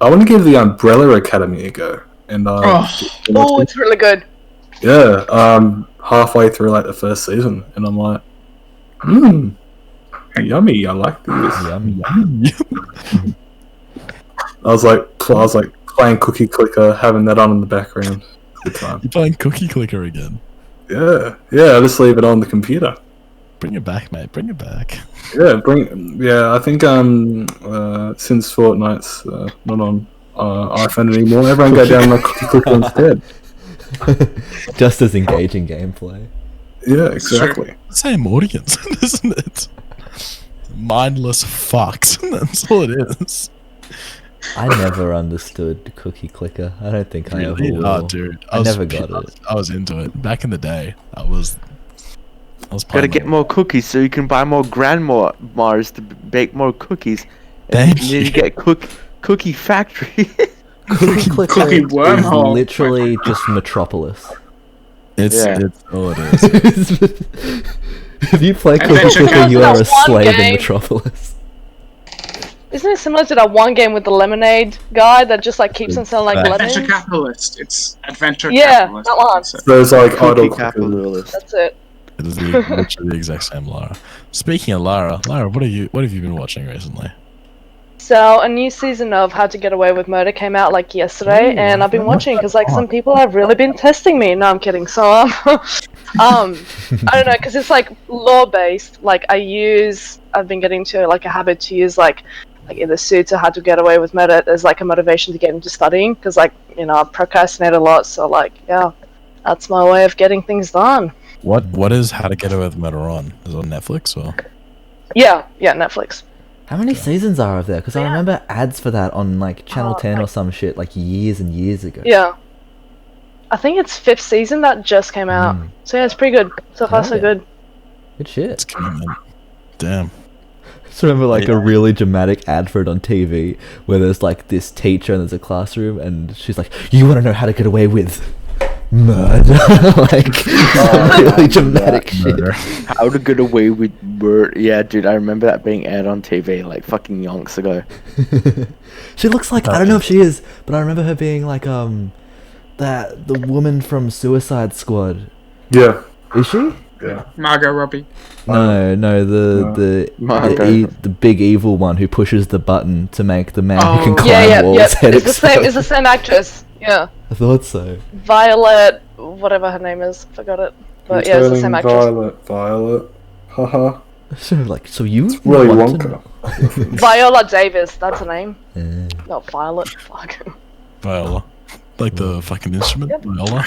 I want to give the Umbrella Academy a go. And Oh, it's really good. halfway through like the first season, and I'm like, yummy. I like this. Yummy. I was like playing Cookie Clicker, having that on in the background. Good time. You're playing Cookie Clicker again. Yeah. I just leave it on the computer. Bring it back, mate. Bring it back. I think since Fortnite's not on iPhone anymore, everyone go down like Cookie Clicker instead. Just as engaging gameplay. Yeah, exactly. Same audience, isn't it? Mindless fucks. That's all it is. I never understood Cookie Clicker. I don't think I ever will. Oh, dude. I never got it. I was into it. Back in the day, I was Gotta playing get more cookies so you can buy more grandmas to bake more cookies. Thank And then you you. get Cookie Factory. Cookie Clicker Cookie is wormhole. literally just Metropolis. It's Yeah. it's all it is. If you play Cookie Adventure Clicker, you are a That's one slave in game. Metropolis. Isn't it similar to that one game with the lemonade guy that just like keeps on selling like Adventure lemons? Capitalist. It's Adventure Yeah, Capitalist. that one. So- There's like idle Cookie clickers. Capitalist. That's it. It is literally the exact same Lara. Speaking of Lara, what have you been watching recently? So a new season of How to Get Away with Murder came out like yesterday, Ooh, and I've been I've watching because like on. some people have really been testing me. No, I'm kidding. So I don't know, because it's like law based. Like I've been getting to like a habit to use like either Suits or How to Get Away with Murder as like a motivation to get into studying, because like I procrastinate a lot. So like that's my way of getting things done. What is How to Get Away with Murder on? Is it on Netflix or? Yeah, Netflix. How many seasons are there? Because I Yeah. remember ads for that on like Channel 10 or like- some shit like years and years ago. Yeah. I think it's 5th season that just came out. Mm. So yeah, it's pretty good. So far, Hell so yeah. good. Good shit. It's commitment. Damn. I just remember like Yeah. a really dramatic ad for it on TV where there's like this teacher and there's a classroom and she's like, "You want to know how to get away with murder?" Like really dramatic shit. Murder. How to get away with murder? Yeah, dude, I remember that being aired on TV like fucking yonks ago. She looks like, I don't know if she is, but I remember her being like the woman from Suicide Squad. Yeah. Is she? Yeah. Margot Robbie. No, Margot. the big evil one who pushes the button to make the man who can Oh. climb Yeah, walls head It's the same. explode. It's the same actress. Yeah. I thought so. Violet, whatever her name is, forgot it. But yeah, it's the same actress. Violet. Haha. So like, so you Willy want to Wonka. Viola Davis, that's her name. know- Not Violet. Fuck. Viola. Like the fucking instrument. Yep. Viola.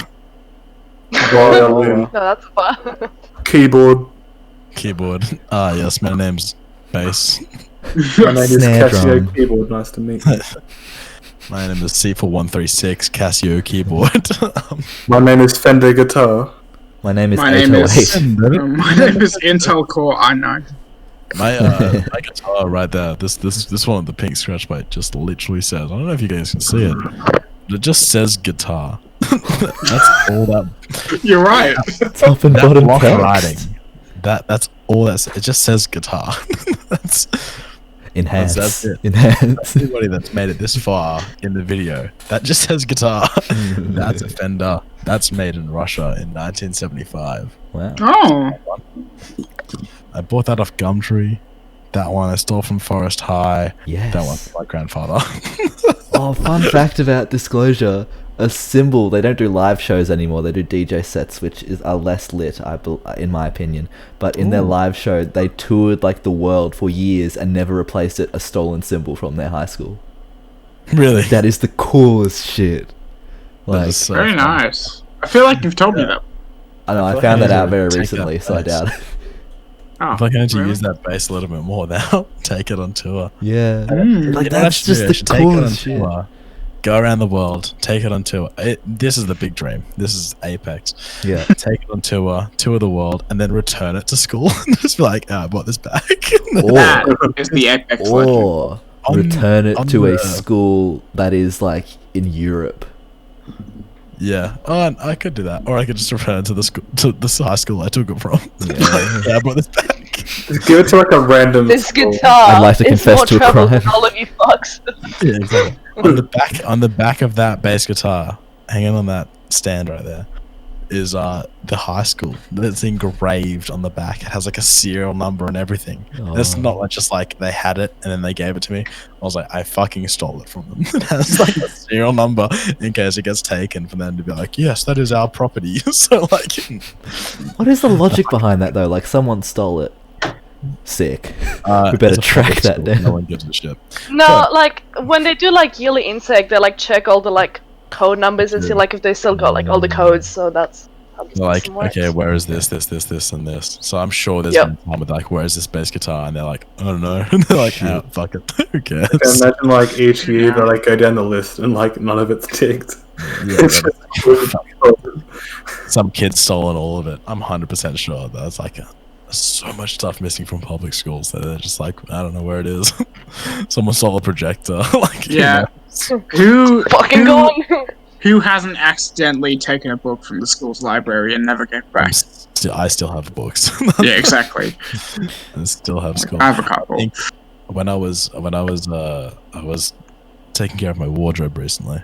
Violin. No, that's Violet. Keyboard. Keyboard. Ah, yes, my name's Bass. My name is Snare Casio drum. Keyboard. Nice to meet you. My name is C4136 Casio Keyboard. My name is Fender Guitar. My name is My name 808. My name is Intel Core i9. My guitar right there. This one with the pink scratch plate just literally says. I don't know if you guys can see it. But it just says guitar. That's all that. You're right. Top and That bottom block text. writing. That's all that's. It just says guitar. that's Enhance. That's it. Enhance. Anybody that's made it this far in the video. That just says guitar. That's a Fender. That's made in Russia in 1975. Wow. Oh. I bought that off Gumtree. That one I stole from Forest High. Yes. That one from my grandfather. Oh, fun fact about Disclosure. A symbol, they don't do live shows anymore, they do DJ sets, which are less lit, in my opinion. But in their live show, they toured like the world for years and never replaced it a stolen symbol from their high school. Really? That is the coolest shit. That Like, is so Very fun. nice. I feel like you've told me that. I know, I feel found like that I out very need to take recently, that so I bass. doubt it. Oh, If I can actually really? use that bass a little bit more now, take it on tour. Yeah. Mm. Like, You know what I that's should do? just I the should take it on coolest shit. tour, go around the world, take it on tour. This is the big dream. This is apex. Yeah. Take it on tour the world, and then return it to school. Just be like, oh, I bought this back. That is the epic legend. Or On- return it on to a the- school that is like in Europe. Yeah. Oh, and I could do that, or I could just return it to the school, to the high school I took it from. Yeah. Yeah, I bought this back. Just give it to like a random. This school. guitar I'd like to is confess more to a trouble crime. than all of you fucks. Yeah, exactly. On the back of that bass guitar, hanging on that stand right there, is the high school. That's engraved on the back. It has like a serial number and everything. And it's Oh. not like just like they had it and then they gave it to me. I was like, I fucking stole it from them. It has like a serial number in case it gets taken for them to be like, yes, that is our property. So like, What is the logic behind that though? Like someone stole it. Sick. We better it's a track public that school, down. No one gives a shit. No, like when they do like yearly intake, they like check all the like code numbers and see like if they still got like all the codes. So that's how the They're like, system works. okay, where is this, and this? So I'm sure there's Yep. been a time with like, where is this bass guitar? And they're like, I don't know. And they're like, oh, fuck it. Who cares? I can imagine like each year they like go down the list and like none of it's ticked. Yeah, It's just- some kid stolen all of it. I'm 100% sure that's like there's so much stuff missing from public schools that they're just like, I don't know where it is. Someone stole a projector. Like, you Yeah. know. Who Fucking gone. who hasn't accidentally taken a book from the school's library and never gave it back? I still have books. Yeah, exactly. I still have school. I have a couple. think when I was taking care of my wardrobe recently,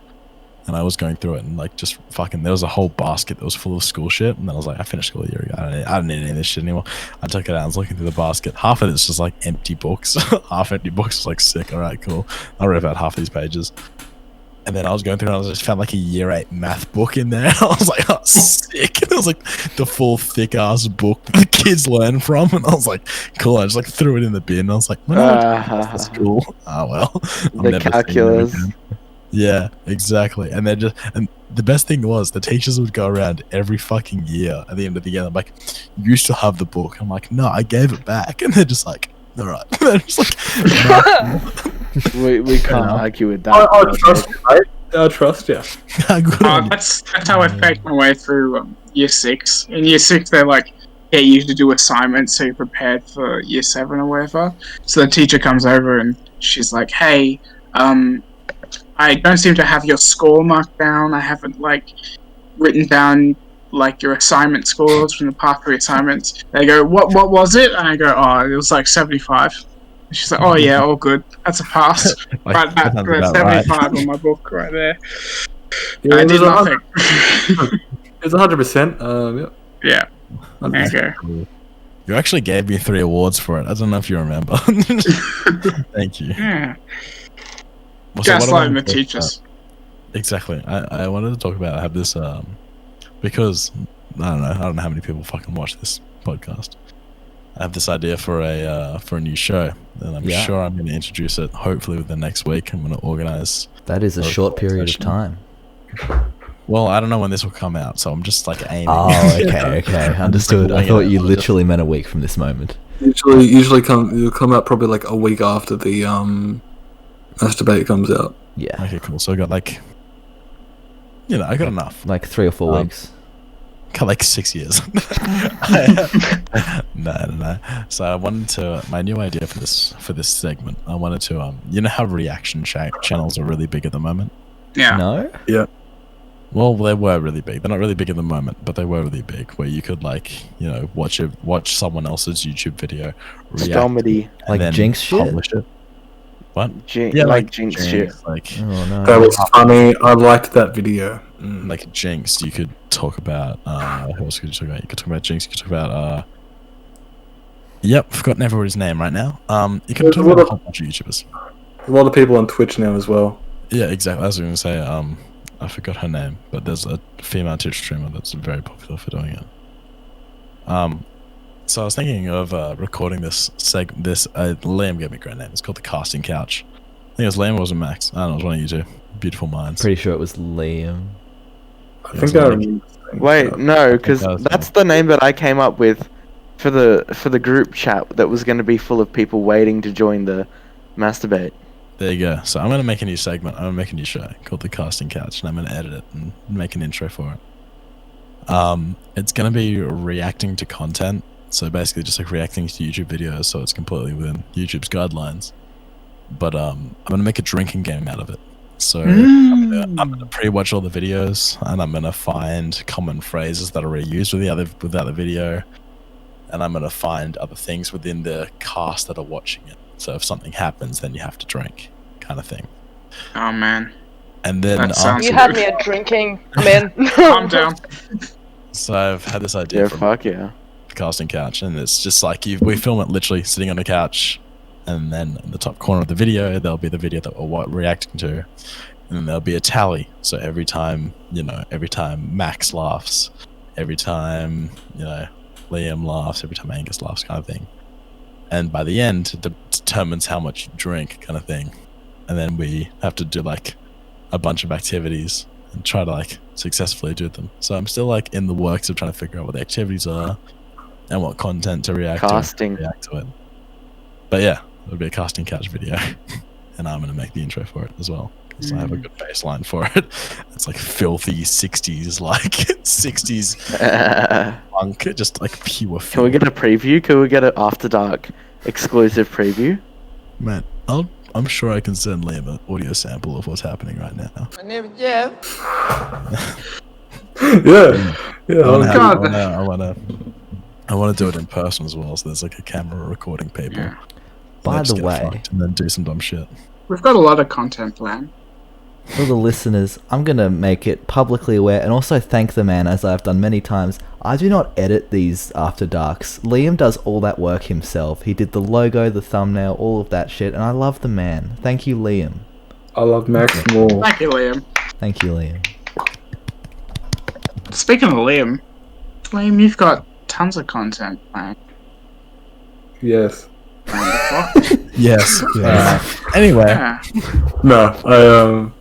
and I was going through it and like just fucking there was a whole basket that was full of school shit, and then I was like, I finished school a year ago. I don't need any of this shit anymore. I took it out and was looking through the basket. Half of it's just like empty books. Half empty books was like sick. All right, cool. I'll rip out half these pages. And then I was going through and I just found like a year 8 math book in there. I was like, oh, sick. And it was like the full thick ass book that the kids learn from. And I was like, cool. I just like threw it in the bin. I was like, when that's cool. Oh, well. I'm The never seeing them calculus. again. Yeah, exactly. And then and the best thing was the teachers would go around every fucking year at the end of the year. I'm like, you still have the book. I'm like, no, I gave it back. And they're just like, All right. They're just like, We can't argue with that. I trust you, mate. I trust you. good on you. That's how I faked my way through year 6. In year 6, they're like, get you to do assignments so you're prepared for year 7 or whatever. So the teacher comes over and she's like, hey, I don't seem to have your score marked down. I haven't written down your assignment scores from the past 3 assignments. They go, what was it? And I go, oh, it was 75. And she's like, oh yeah, all good. That's a pass. Right, that's 75 on my book right there. Yeah, I did nothing. It's 100%. Yeah. There you go. Cool. You actually gave me 3 awards for it. I don't know if you remember. Thank you. Yeah. Well, Just what I like the wanted to talk teachers. about- Exactly. I wanted to talk about, I have this, because, I don't know how many people fucking watch this podcast. I have this idea for a new show, and I'm sure I'm going to introduce it hopefully within the next week. I'm going to organize. That is a short period of session. time. Well, I don't know when this will come out, so I'm just aiming. Oh, okay. Understood. I thought you literally meant a week from this moment. Usually it'll come out probably a week after the masturbate comes out. Yeah. Okay, cool. So I got I got enough. 3 or 4 weeks. Got 6 years. No. So I wanted to. My new idea for this segment. I wanted to. You know how reaction channels are really big at the moment. Yeah. No? Yeah. Well, they were really big. They're not really big at the moment, but they were really big. Where you could watch someone else's YouTube video, react, Comedy. and then Jinx shit? publish it. What? Jinx shit. Oh, no. That was funny. I liked that video. Like Jinx, you could talk about. Who else could you talk about? You could talk about Jinx. You could talk about. Yep, I've forgotten everybody's name right now. You could talk about a whole bunch of YouTubers. A lot of people on Twitch now as well. Yeah, exactly. I was going to say. I forgot her name, but there's a female Twitch streamer that's very popular for doing it. So I was thinking of recording this Liam gave me a great name. It's called the Casting Couch. I think it was Liam or was it Max? I don't know. It was one of you two. Beautiful minds. Pretty sure it was Liam. I think I remember. Wait, no, because That's that's the name that I came up with for the group chat that was going to be full of people waiting to join the masturbate. There you go. So I'm going to make a new segment. I'm going to make a new show called The Casting Couch, and I'm going to edit it and make an intro for it. It's going to be reacting to content. So basically just reacting to YouTube videos, so it's completely within YouTube's guidelines. But I'm going to make a drinking game out of it. So I'm gonna pre-watch all the videos, and I'm going to find common phrases that are reused without the video. And I'm going to find other things within the cast that are watching it. So if something happens, then you have to drink, kind of thing. Oh man. And then That sounds You had me at drinking. I'm in. Calm down. so I've had this idea Yeah, from fuck yeah. the casting couch, and it's just we film it literally sitting on the couch, and then in the top corner of the video there'll be the video that we're reacting to, and then there'll be a tally. So every time Max laughs, every time Liam laughs, every time Angus laughs, kind of thing. And by the end, it determines how much you drink, kind of thing. And then we have to do a bunch of activities and try to successfully do them. So I'm still in the works of trying to figure out what the activities are and what content to react to it. But yeah, it'll be a casting couch video, and I'm gonna make the intro for it as well. So I have a good baseline for it. It's filthy 60s, 60s funk, just pure. Can we get a preview? Can we get an After Dark exclusive preview? Man, I'm sure I can send Liam an audio sample of what's happening right now. My name is Jeff. Yeah. I want to do it in person as well. So there's a camera recording people. Yeah. By Just the get way, fucked and then do some dumb shit. We've got a lot of content planned. for the listeners, I'm going to make it publicly aware and also thank the man, as I've done many times. I do not edit these After Darks. Liam does all that work himself. He did the logo, the thumbnail, all of that shit, and I love the man. Thank you, Liam. I love Max more. Thank you, Liam. Thank you, Liam. Speaking of Liam, you've got tons of content planned. Yes. Yes. Anyway, Yeah. No,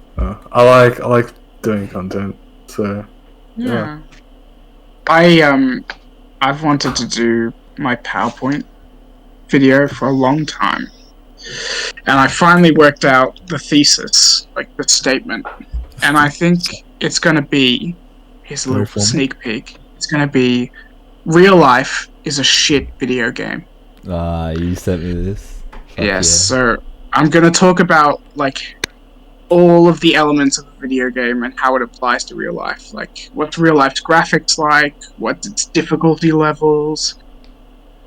I like doing content. So Yeah. I've wanted to do my PowerPoint video for a long time. And I finally worked out the thesis, like the statement. And I think it's going to be, here's a little sneak peek, it's going to be, real life is a shit video game. You sent me this. Fuck Yes, so I'm going to talk about, like, all of the elements of a video game and how it applies to real life. Like, what's real life's graphics like? What's its difficulty levels?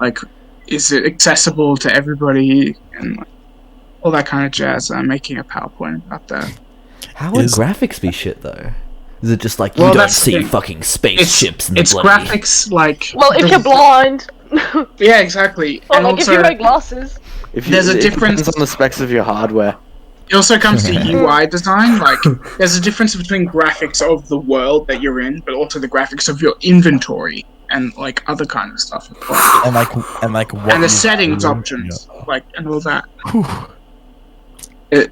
Like, is it accessible to everybody? And like, all that kind of jazz. I'm making a PowerPoint about that. How would graphics be shit though? Is it just like you Well, don't that's the see thing. fucking spaceships in the It's bloody... graphics like... Well, if you're blind, Yeah, exactly. or And like if also, you wear glasses. There's a it difference- depends on the specs of your hardware. it also comes to UI design. Like, there's a difference between graphics of the world that you're in, but also the graphics of your inventory and like other kind of stuff. And like what And the you settings do, options, like, and all that. Whew.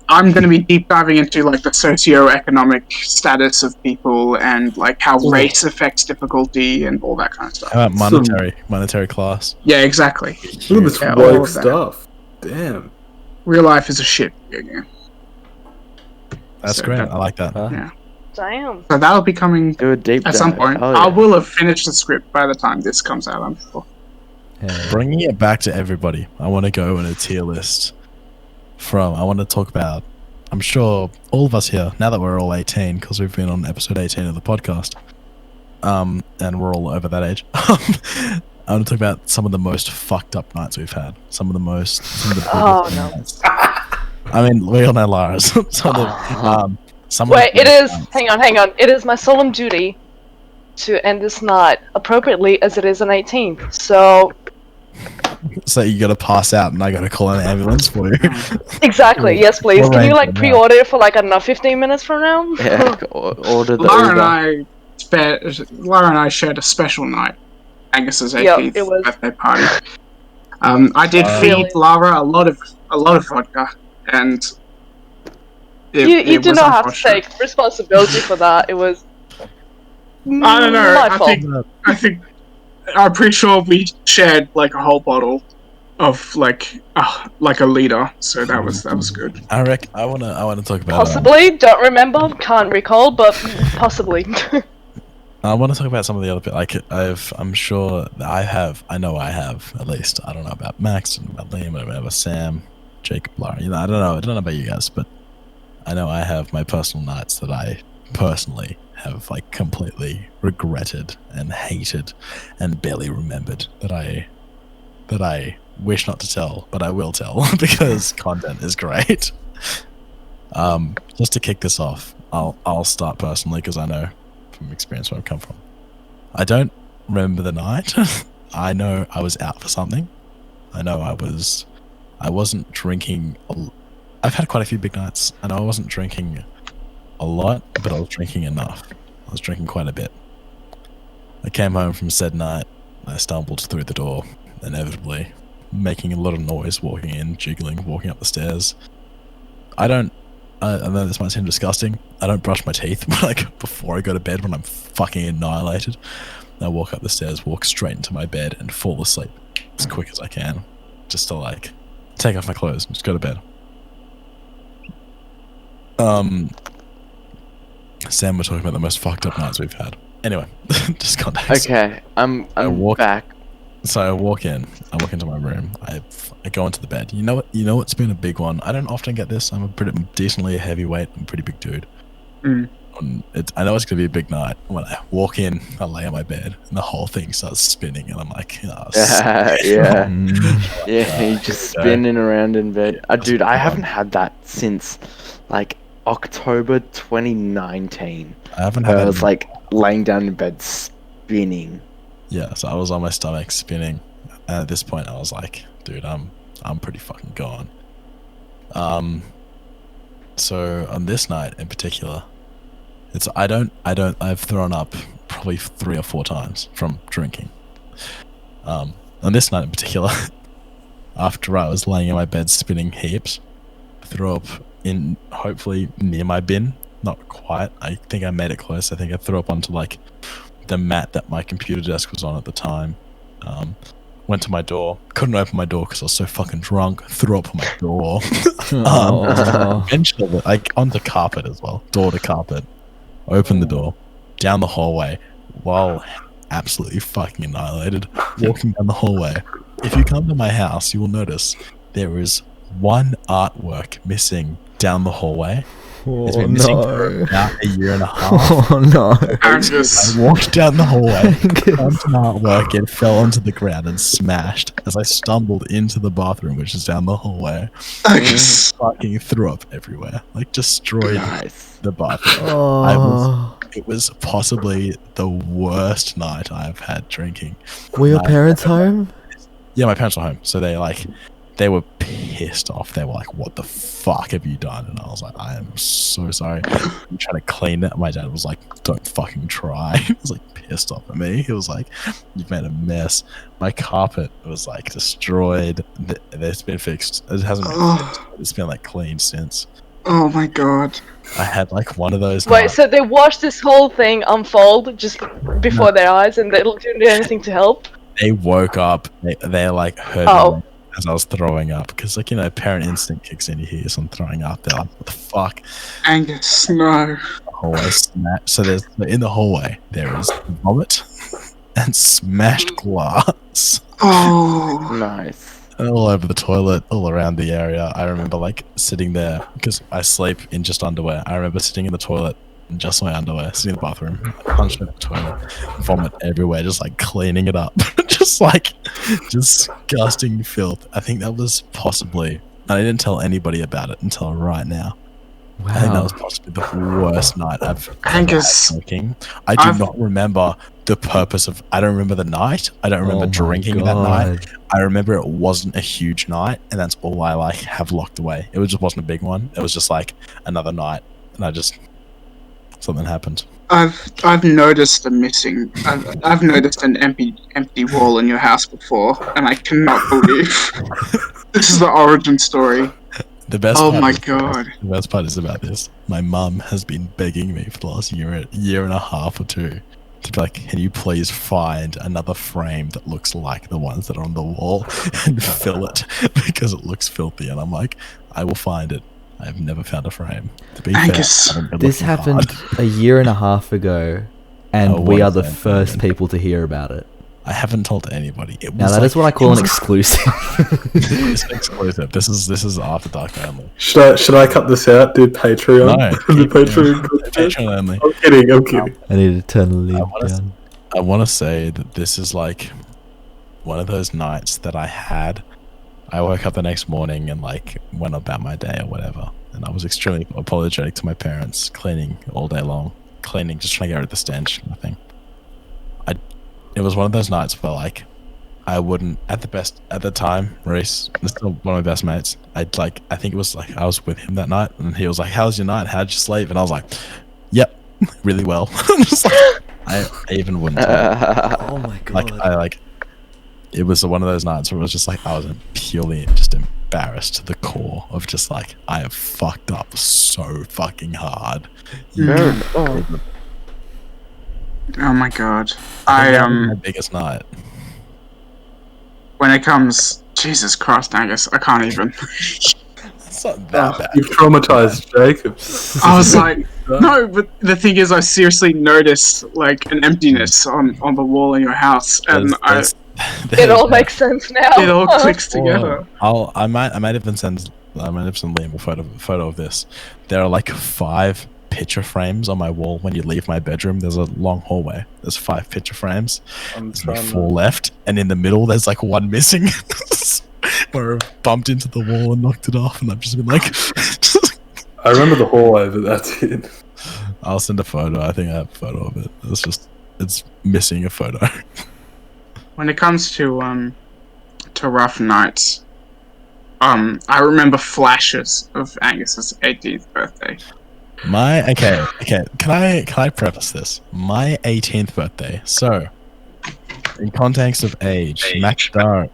I'm going to be deep diving into like the socio-economic status of people and like how race affects difficulty and all that kind of stuff. How about monetary class? Yeah, exactly. Look at this Yeah, all woke of that. stuff. Damn. Real life is a shit video game. That's So great. that- I like that. Yeah. Damn. So that'll be coming Do a deep at dive. some point. Oh, I yeah. will have finished the script by the time this comes out, I'm sure. Bringing it back to everybody, I want to go in a tier list I want to talk about, I'm sure all of us here, now that we're all 18, because we've been on episode 18 of the podcast, and we're all over that age, I want to talk about some of the most fucked up nights we've had. Some of the Oh, biggest no. nights. I mean, we all know Lara's. some of Wait, the it is. nights. Hang on. It is my solemn duty to end this night appropriately as it is an 18th. So So you gotta pass out and I gotta call an ambulance for you. exactly. Yes, please. We'll Can you arrange like it now. pre-order it for like, I don't know, 15 minutes from now? Yeah, order the Lara Uber. and I shared a special night. Angus's Yep, 18th it was- birthday party. I did Really? feed Lara a lot of vodka, and you it do was not have to unfortunate. take responsibility for that. It was. I don't know. My I fault. think I'm pretty sure we shared like a whole bottle of like a liter. So that was good. I wanna talk about Possibly. Don't remember. Can't recall. But possibly. I want to talk about some of the other bit. Like I'm sure that I know I have at least. I don't know about Max and about Liam and about Sam, Jacob, Lara. You know, I don't know about you guys, but I know I have my personal nights that I personally have like completely regretted and hated and barely remembered that I wish not to tell, but I will tell because content is great. Just to kick this off, I'll start personally because I know from experience where I've come from. I don't remember the night. I know I was out for something. I know I wasn't drinking. I've had quite a few big nights, and I wasn't drinking a lot, but I was drinking enough. I was drinking quite a bit. I came home from said night. I stumbled through the door, inevitably, making a lot of noise, walking in, jiggling, walking up the stairs. I know this might seem disgusting. I don't brush my teeth like before I go to bed when I'm fucking annihilated. I walk up the stairs, walk straight into my bed, and fall asleep as quick as I can, just to like take off my clothes and just go to bed. Sam, we're talking about the most fucked up nights we've had. Anyway, just context. Okay, I'm back. So I walk into my room. I go into the bed. You know what's been a big one. I don't often get this. I'm a pretty decently heavyweight. I'm a pretty big dude. Mm. I know it's gonna be a big night. When I walk in, I lay on my bed, and the whole thing starts spinning, and I'm like, oh, Yeah, yeah, Mm. yeah. You just spinning around in bed. Dude, I haven't had that since like October 2019. I haven't had I that. was like laying down in bed spinning. Yeah, so I was on my stomach spinning. And at this point, I was like, dude, I'm pretty fucking gone. So on this night in particular, I've thrown up probably 3 or 4 times from drinking. On this night in particular, after I was laying in my bed spinning heaps, I threw up in hopefully near my bin. Not quite. I think I made it close. I think I threw up onto like the mat that my computer desk was on at the time. went to my door. Couldn't open my door because I was so fucking drunk. Threw up on my door. Oh. Eventually, like onto carpet as well. Door to carpet. Opened the door. Down the hallway. While absolutely fucking annihilated. Walking down the hallway. If you come to my house, you will notice there is one artwork missing down the hallway. It's been missing for about a year and a half. Oh no. Angus. I walked down the hallway, found some artwork, and fell onto the ground and smashed as I stumbled into the bathroom, which is down the hallway. Angus. Fucking threw up everywhere. Like, destroyed Nice. the bathroom. Oh. It was possibly the worst night I've had drinking. Were your parents home? Yeah, my parents were home, so they were pissed off. They were like, "What the fuck have you done?" And I was like, "I am so sorry." I'm trying to clean it. My dad was like, "Don't fucking try." He was like pissed off at me. He was like, "You've made a mess." My carpet was like destroyed. It's been fixed. It hasn't been fixed. It's been like cleaned since. Oh my god. I had like one of those. Wait, nights- so they watched this whole thing unfold just before their eyes, and they didn't do anything to help? They woke up. They like heard me as I was throwing up because, like, you know, parent instinct kicks in. You hear someone throwing up. They're like, "What the fuck?" Angus, no. Hallway smash. So there's in the hallway there is vomit and smashed glass Oh. Nice. all over the toilet, all around the area. I remember like sitting there because I sleep in just underwear. I remember sitting in the toilet in just my underwear, sitting in the bathroom, punched in the toilet, vomit everywhere, just like cleaning it up, just like disgusting filth. I think that was possibly. I didn't tell anybody about it until right now. I think that Wow. was possibly the worst night I've Angus. ever had drinking. I do not remember the purpose of. I don't remember the night. I don't remember Oh my drinking that night. God. I remember it wasn't a huge night, and that's all I like have locked away. It just wasn't a big one. It was just like another night, and I just something happened. I've noticed a missing. I've noticed an empty wall in your house before, and I cannot believe this is the origin story. The best. Oh part my is- god. The best part is about this. My mum has been begging me for the last year and a half or two to be like, "Can you please find another frame that looks like the ones that are on the wall and fill it because it looks filthy?" And I'm like, "I will find it." I've never found a frame. To be Angus, fair, I haven't been This looking happened hard. a year and a half ago, and Oh, we what are is the that? first people to hear about it. I haven't told anybody. It was Now that like, is what I call an exclusive. It's exclusive. This is After Dark only. Should I cut this out? Do Patreon? No, Do Patreon? Patreon only. I'm kidding. I'm kidding. I need to turn the lid wanna s- down. I want to say that this is like one of those nights that I had. I woke up the next morning and like went about my day or whatever, and I was extremely apologetic to my parents, cleaning all day long, cleaning, just trying to get rid of the stench, nothing. It was one of those nights where like I wouldn't at the time, Reese, still one of my best mates. I think it was like I was with him that night, and he was like, "How's your night? How'd you sleep?" And I was like, "Yep, really well." Just like, I even wouldn't. Oh my god. It was one of those nights where it was just like I was purely just embarrassed to the core of just like I have fucked up so fucking hard. Oh. oh my god. That was my biggest night. When it comes, Jesus Christ, Angus, I can't even. It's not that bad. You've traumatized Jacob. I was like, no, but the thing is, I seriously noticed like an emptiness on the wall in your house, and It all makes sense now. it all clicks together. I might even send Liam a photo of this. There are like 5 picture frames on my wall. When you leave my bedroom, there's a long hallway. There's 5 picture frames. There's like 4 left, and in the middle there's like 1 missing. Where I bumped into the wall and knocked it off, and I've just been like. I remember the hallway, but that's it. I'll send a photo. I think I have a photo of it. It's missing a photo. When it comes to rough nights, I remember flashes of Angus's 18th birthday. Okay. Can I preface this? My 18th birthday. So, in context of age,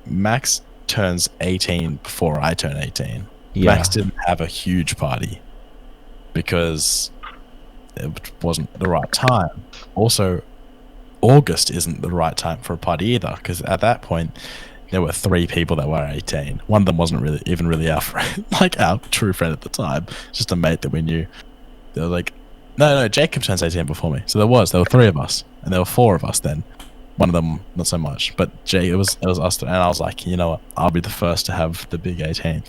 Max turns 18 before I turn 18. Yeah. Max didn't have a huge party because it wasn't the right time. Also, August isn't the right time for a party either, because at that point there were 3 people that were 18. One of them wasn't really our friend, like our true friend at the time, just a mate that we knew. They were like, no, Jacob turns 18 before me. So there were 3 of us, and there were 4 of us then. One of them not so much, but it was us, and I was like, you know what, I'll be the first to have the big 18.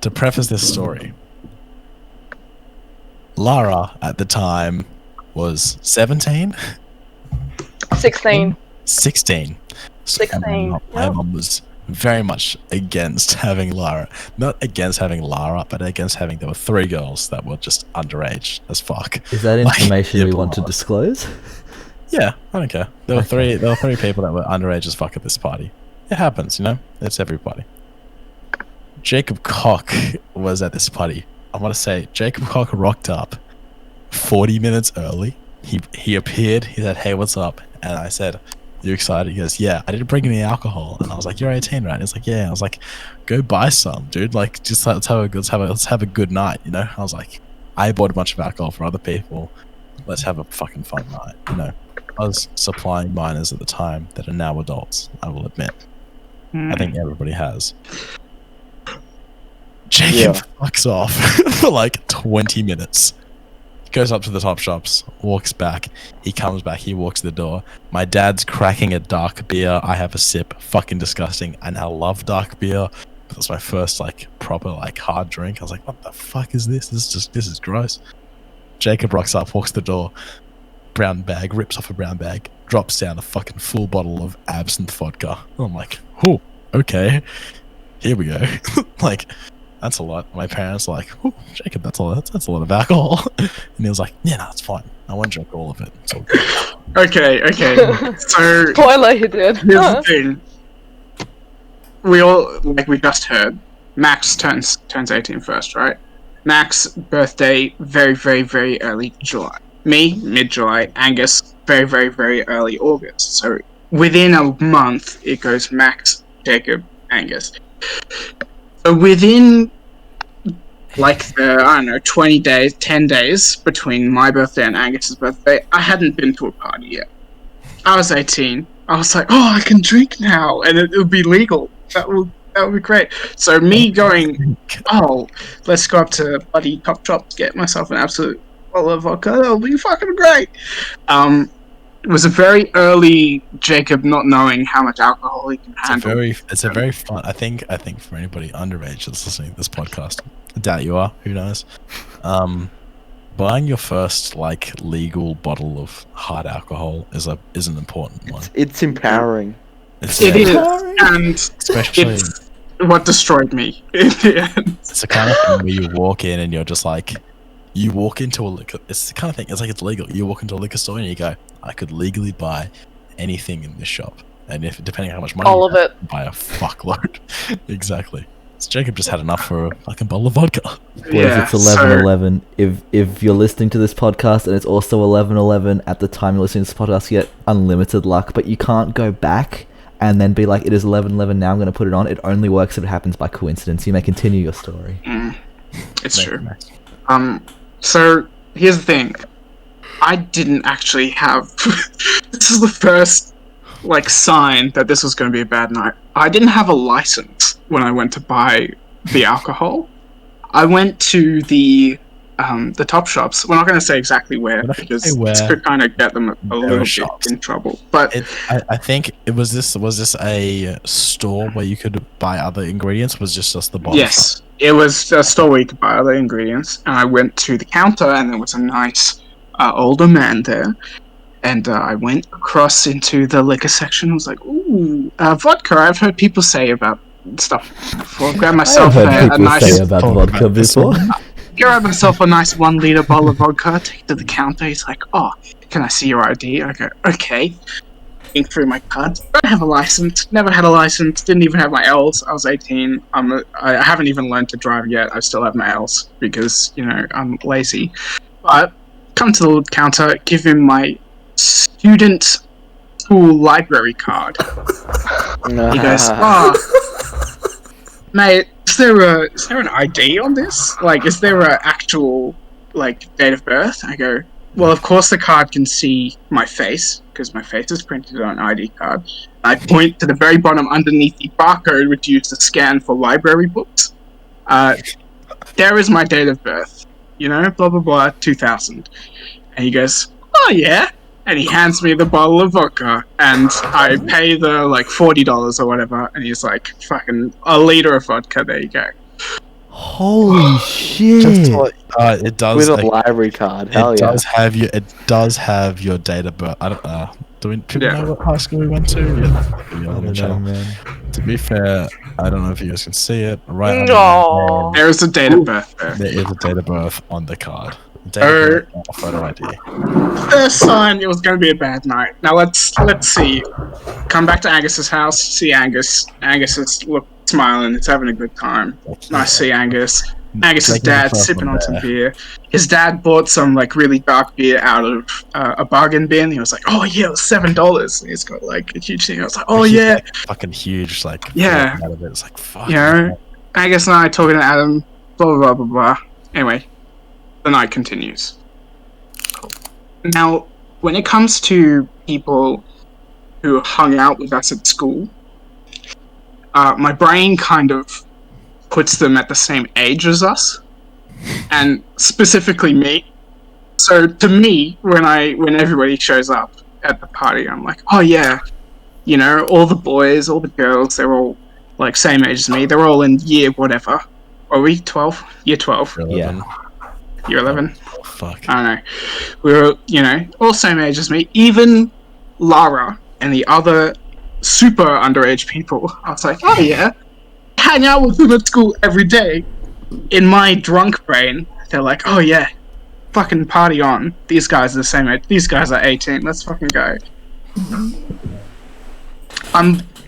To preface this story, Lara at the time was 17? 16. 16. So 16. My mum was very much against having Lara. Not against having Lara, but against having, there were 3 girls that were just underage as fuck. Is that Like, information we want to Lara. disclose? Yeah, I don't care. There were 3 people that were underage as fuck at this party. It happens, you know? It's everybody. Jacob Cock was at this party. I want to say Jacob Cock rocked up 40 minutes early. He appeared. He said, "Hey, what's up?" And I said, "You excited?" He goes, "Yeah, I didn't bring any alcohol." And I was like, "You're 18, right?" And he's like, "Yeah." I was like, "Go buy some, dude. Like, just let's have a good night, you know?" I was like, "I bought a bunch of alcohol for other people. Let's have a fucking fun night, you know?" I was supplying minors at the time that are now adults, I will admit. I think everybody has. Jacob fucks off for like 20 minutes. Goes up to the top shops, walks back. He comes back, he walks to the door. My dad's cracking a dark beer. I have a sip. Fucking disgusting. I now love dark beer. That's my first like proper like hard drink. I was like, what the fuck is this? This is gross. Jacob rocks up, walks to the door. Brown bag, rips off a brown bag, drops down a fucking full bottle of absinthe vodka. I'm like, oh, okay. Here we go. Like, that's a lot. My parents are like, oh, Jacob, that's a lot of alcohol. And he was like, yeah, no, it's fine. I won't drink all of it. It's all good. Okay. So Spoiler, he did. here's the thing. We just heard, Max turns 18 first, right? Max birthday very, very, very early July. Me, mid-July. Angus, very, very, very early August. So within a month, it goes Max, Jacob, Angus. So within, like, 20 days, 10 days between my birthday and Angus's birthday, I hadn't been to a party yet. I was 18. I was like, oh, I can drink now, and it would be legal. That would be great. So me going, oh, let's go up to bloody Top Shop to get myself an absolute bottle of vodka. That'll be fucking great. It was a very early Jacob not knowing how much alcohol he can handle. It's a very fun. I think for anybody underage that's listening to this podcast, I doubt you are. Who knows? Buying your first like legal bottle of hard alcohol is an important one. It's empowering. It is, and especially it's what destroyed me in the end. it's the kind of thing where you walk in and you're just like, you walk into a liquor. It's the kind of thing. It's like it's legal. You walk into a liquor store and you go, I could legally buy anything in this shop, and if depending on how much money, All of you have, it. buy a fuckload. Exactly. So Jacob just had enough for a fucking bottle of vodka. Boys, it's 11:11. If you're listening to this podcast and it's also 11:11 at the time you're listening to this podcast, you get unlimited luck, but you can't go back and then be like, it is 11:11 now, I'm going to put it on. It only works if it happens by coincidence. You may continue your story. It's true. So here's the thing. I didn't actually have. This is the first sign that this was going to be a bad night. I didn't have a license when I went to buy the alcohol. I went to the top shops. We're not going to say exactly where because this could kind of get them a little bit in trouble. But I think it was this. Was this a store where you could buy other ingredients? Was just the bottle? Yes, it was a store where you could buy other ingredients. And I went to the counter, and there was a nice older man there. And I went across into the liquor section. I was like, "Ooh, vodka!" I've heard people say about stuff before. Grab myself a nice. Say about vodka before. Grab myself a nice 1 liter bottle of vodka. Take it to the counter. He's like, "Oh, can I see your ID?" I go, "Okay." Looking through my cards. Don't have a license. Never had a license. Didn't even have my L's. I was 18. I haven't even learned to drive yet. I still have my L's because I'm lazy. But come to the counter. Give him my student school library card. He goes, "Oh, mate, is there an ID on this? Like, is there an actual date of birth?" I go, Well, of course, the card can see my face because my face is printed on an ID card. I point to the very bottom underneath the barcode, which used to scan for library books. There is my date of birth. You know, blah blah blah, 2000. And he goes, "Oh yeah," and he hands me the bottle of vodka, and I pay the like $40 or whatever. And he's like, "Fucking a liter of vodka. There you go." Holy shit! Just what, it does. With a like, library card. Hell it yeah. does have your. It does have your date of birth. I don't. Do people know what high school we went to? Yeah, I don't know, man. To be fair, I don't know if you guys can see it. Right. No. There is a date of birth there. There is a date of birth on the card. Date of birth, not a photo ID. First sign it was going to be a bad night. Now let's see. Come back to Angus's house. See Angus. Angus is smiling. It's having a good time. Nice to see Angus. Angus's dad sipping on some beer. His dad bought some like really dark beer out of a bargain bin. He was like, "Oh yeah, it was $7." And he's got like a huge thing. I was like, "Oh yeah, like, fucking huge." Like yeah. Out of it. It's like fuck. You know, Angus and I talking to Adam. Blah blah blah blah blah. Anyway, the night continues. Now, when it comes to people who hung out with us at school, my brain kind of puts them at the same age as us, and specifically me. So to me, when everybody shows up at the party, I'm like, oh yeah, you know, all the boys, all the girls, they're all like same age as me. They're all in year whatever. Are we 12? Year 12. Yeah. Year 11. Oh, fuck. I don't know. We were, you know, all same age as me. Even Lara and the other super underage people. I was like, oh yeah, hang out with them at school every day. In my drunk brain, they're like, oh yeah, fucking party on. These guys are the same age. These guys are 18. Let's fucking go.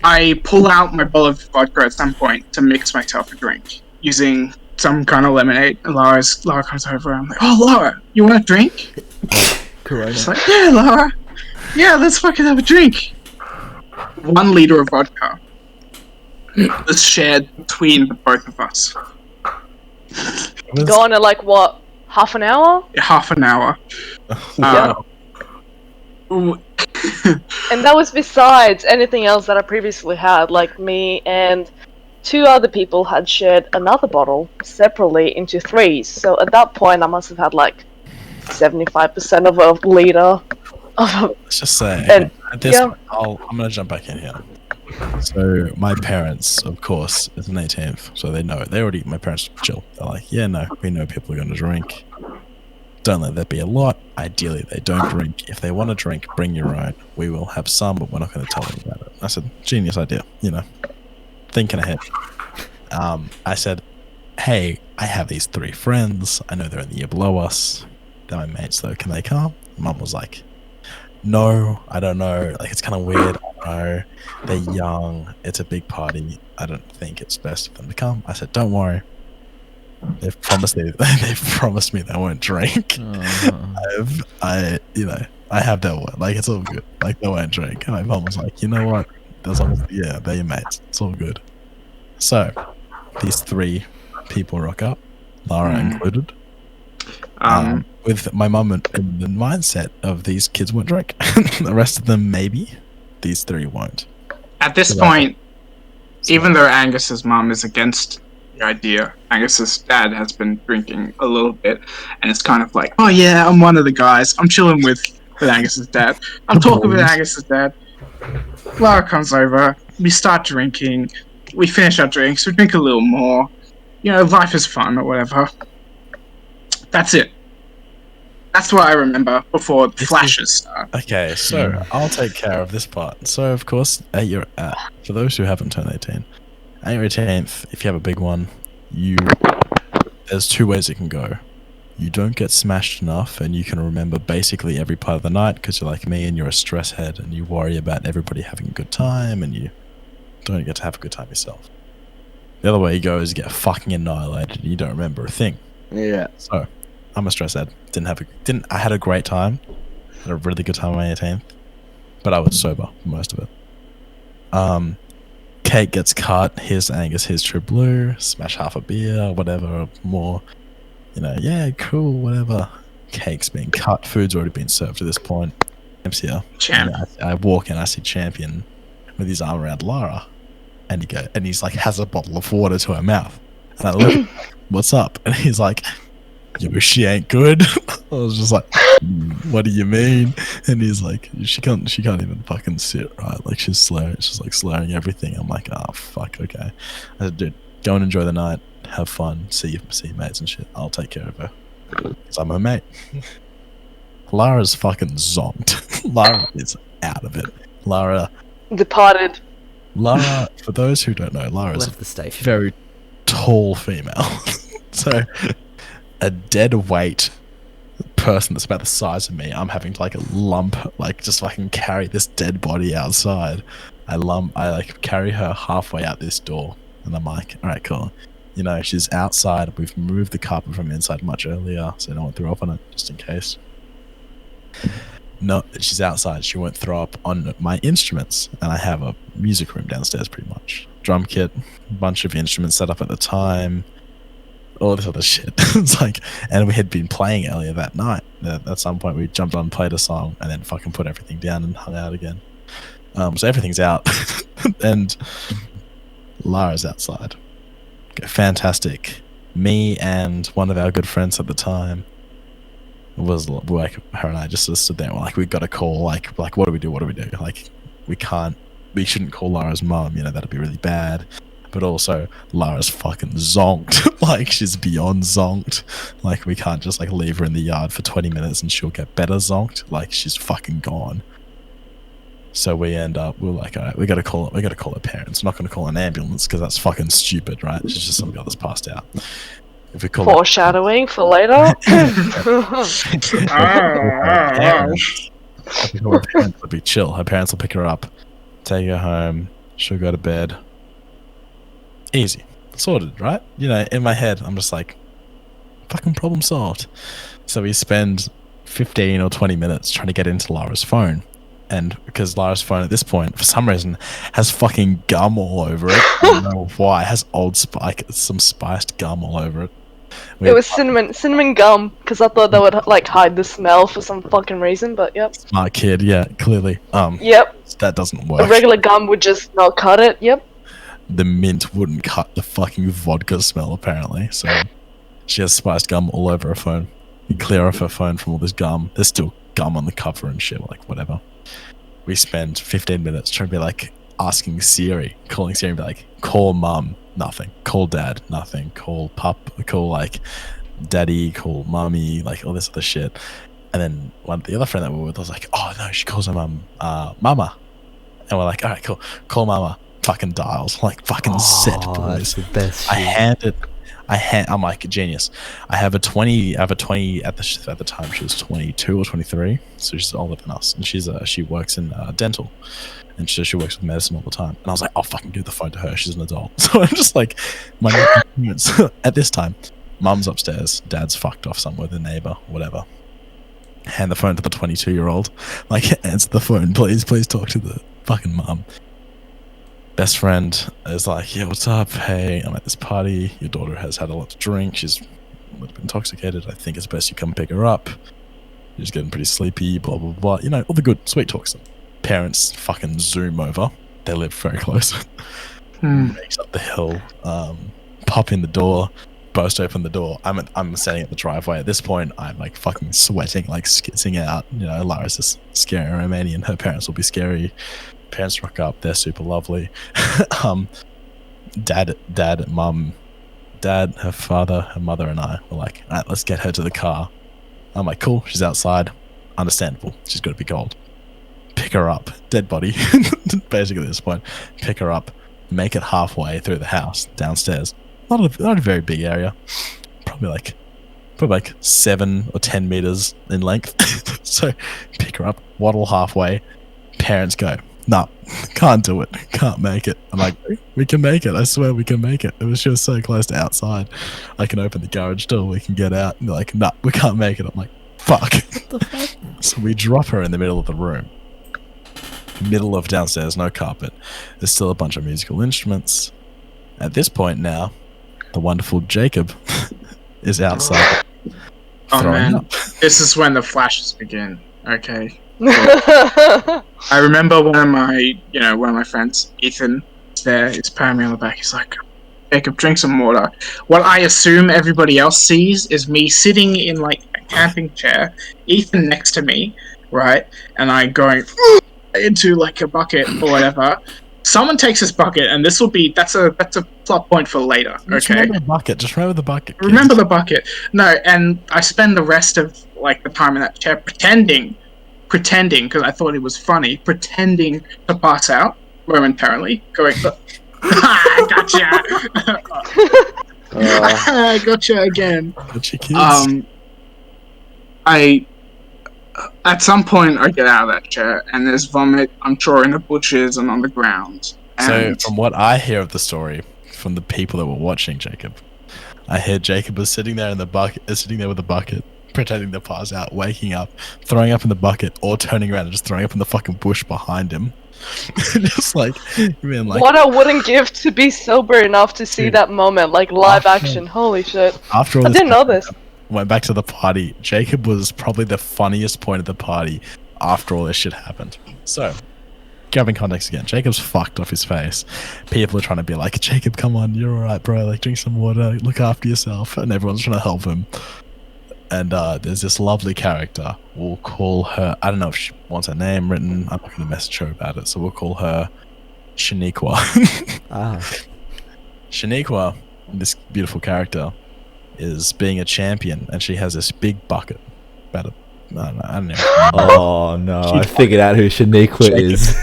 I pull out my bottle of vodka at some point to mix myself a drink using some kind of lemonade. And Lara comes over and I'm like, oh Lara, you want a drink? Corona. She's like, yeah Lara, yeah, let's fucking have a drink. 1 liter of vodka was shared between the both of us. Going at like what? Half an hour? Half an hour. And that was besides anything else that I previously had. Like me and 2 other people had shared another bottle separately into 3s. So at that point, I must have had like 75% of a liter. Let's just say, And- at this yeah. point, I'm gonna jump back in here. So my parents, of course, it's an 18th, so they know. My parents chill. They're like, yeah, no, we know people are gonna drink. Don't let that be a lot. Ideally, they don't drink. If they want to drink, bring your own. We will have some, but we're not going to tell them about it. I said, genius idea, you know, thinking ahead. I said, hey, I have these 3 friends. I know they're in the year below us. They're my mates, though. Can they come? Mum was like, no, I don't know. Like, it's kind of weird. I don't know. They're young. It's a big party. I don't think it's best for them to come. I said, don't worry. They've promised me they won't drink. I have their word. Like, it's all good. Like, they won't drink. And my mum was like, you know what? As long as, yeah, they're your mates. It's all good. So, these 3 people rock up, Lara included. With my mum in the mindset of these kids won't drink. The rest of them maybe. These 3 won't. At this point, even though Angus's mum is against the idea, Angus's dad has been drinking a little bit, and it's kind of like, oh yeah, I'm one of the guys. I'm chilling with Angus's dad. I'm talking with Angus's dad. Lara comes over. We start drinking. We finish our drinks. We drink a little more. You know, life is fun or whatever. That's it. That's what I remember before the flashes start. Okay, so I'll take care of this part. So, of course, for those who haven't turned 18, at your 18th, if you have a big one, there's 2 ways it can go. You don't get smashed enough, and you can remember basically every part of the night because you're like me and you're a stress head and you worry about everybody having a good time and you don't get to have a good time yourself. The other way you go is you get fucking annihilated and you don't remember a thing. Yeah. So, I'm a stress head. I had a great time. Had a really good time on my 18th. But I was sober for most of it. Cake gets cut. Here's Angus, here's True Blue. Smash half a beer, whatever, more. You know, yeah, cool, whatever. Cake's been cut. Food's already been served at this point. Champ's here. Champ. And I walk in. I see Champion with his arm around Lara, and he's like has a bottle of water to her mouth. And I look, what's up? And he's like, yo, she ain't good. I was just like, what do you mean? And he's like, she can't even fucking sit right. Like she's slurring everything. I'm like, oh fuck, okay. I said, dude, go and enjoy the night, have fun, see your mates and shit. I'll take care of her because I'm her mate. Lara's fucking zonked. Lara is out of it. Lara Departed. Lara, for those who don't know, Lara's Left the station. very tall female. So a dead weight person that's about the size of me, I'm having to like a lump, like just fucking carry this dead body outside. I like carry her halfway out this door, and I'm like, all right, cool. You know, she's outside. We've moved the carpet from inside much earlier, so no one threw up on it, just in case. No, she's outside. She won't throw up on my instruments, and I have a music room downstairs, pretty much. Drum kit, bunch of instruments set up at the time, all this other shit. It's like, and we had been playing earlier that night. At some point, we jumped on, played a song, and then fucking put everything down and hung out again. So everything's out, and Lara's outside. Okay, fantastic. Me and one of our good friends at the time was like, her and I just stood there. We're like, we got to call. Like, what do we do? What do we do? Like, we shouldn't call Lara's mum. You know, that'd be really bad. But also, Lara's fucking zonked. Like, she's beyond zonked. Like, we can't just like leave her in the yard for 20 minutes and she'll get better zonked. Like, she's fucking gone. So we're like, all right, we gotta call her parents. We're not gonna call an ambulance because that's fucking stupid, right? She's just some girl that's passed out. If we call foreshadowing for later. her parents would be chill. Her parents will pick her up, take her home. She'll go to bed. Easy, sorted, right? You know, in my head, I'm just like, fucking problem solved. So we spend 15 or 20 minutes trying to get into Lara's phone. And because Lara's phone at this point, for some reason, has fucking gum all over it. I don't know why. It has some spiced gum all over it. It was cinnamon gum, because I thought that would like hide the smell for some fucking reason, but yep. Smart kid, yeah, clearly. Yep. That doesn't work. A regular gum would just not cut it, yep. The mint wouldn't cut the fucking vodka smell, apparently. So she has spiced gum all over her phone. You clear off her phone from all this gum. There's still gum on the cover and shit, like whatever. We spend 15 minutes trying to be like asking Siri, calling Siri and be like, call mum, nothing. Call dad, nothing. Call call like daddy, call mummy, like all this other shit. And then the other friend that we were with was like, oh no, she calls her mum, mama. And we're like, all right, cool. Call mama. Fucking dials. Like fucking set, boys. That's the best shit. I'm like a genius. I have a 20 at the time she was 22 or 23, so she's older than us, and she works in dental, and she works with medicine all the time. And I was like, I'll fucking give the phone to her. She's an adult. So I'm just like, my parents at this time, mum's upstairs, dad's fucked off somewhere with a neighbor, whatever. Hand the phone to the 22-year-old, like, answer the phone, please talk to the fucking mum. Best friend is like, yeah, what's up? Hey, I'm at this party. Your daughter has had a lot to drink. She's a little bit intoxicated. I think it's best you come pick her up. She's getting pretty sleepy, blah, blah, blah. You know, all the good, sweet talks. Parents fucking zoom over. They live very close. Makes up the hill. Pop in the door. Burst open the door. I'm standing at the driveway. At this point, I'm like fucking sweating, like skitzing out. You know, Lara's this scary Romanian. Her parents will be scary. Parents rock up, they're super lovely. Dad, mum, her father, her mother, and I were like, all right, let's get her to the car. I'm like, cool, she's outside. Understandable, she's got to be cold. Pick her up, dead body, basically at this point. Pick her up, make it halfway through the house, downstairs. Not a very big area. Probably like 7 or 10 meters in length. So pick her up, waddle halfway. Parents go, no, can't do it. Can't make it. I'm like, we can make it. I swear we can make it. It was just so close to outside. I can open the garage door. We can get out. And they're like, no, we can't make it. I'm like, fuck. So we drop her in the middle of the room. Middle of downstairs, no carpet. There's still a bunch of musical instruments. At this point now, the wonderful Jacob is outside throwing up. This is when the flashes begin. Okay. I remember one of my friends, Ethan, is there. He's patting me on the back. He's like, "Jacob, drink some water." What I assume everybody else sees is me sitting in like a camping chair, Ethan next to me, right, and I going into like a bucket or whatever. Someone takes this bucket, and that's a plot point for later. Okay. Just remember the bucket. Just remember the bucket. Kids. Remember the bucket. No, and I spend the rest of like the time in that chair pretending, because I thought it was funny, pretending to pass out momentarily, going, "Gotcha, gotcha again." Gotcha, kids. At some point, I get out of that chair, and there's vomit. I'm sure in the bushes and on the ground. So, from what I hear of the story, from the people that were watching Jacob, I hear Jacob was sitting there with a bucket, pretending to pass out, waking up, throwing up in the bucket, or turning around and just throwing up in the fucking bush behind him. Just like, man, like what I wouldn't give to be sober enough to see that moment, like live action. Holy shit! After all I didn't know this. Went back to the party. Jacob was probably the funniest point of the party after all this shit happened. So, giving context again, Jacob's fucked off his face. People are trying to be like, "Jacob, come on, you're alright, bro. Like, drink some water, look after yourself," and everyone's trying to help him. And there's this lovely character. We'll call her. I don't know if she wants her name written. I'm not going to message her about it, so we'll call her Shhhhh. Shhhhh, this beautiful character, is being a champion, and she has this big bucket. I don't know. Oh no! I figured out who Shhhhh is.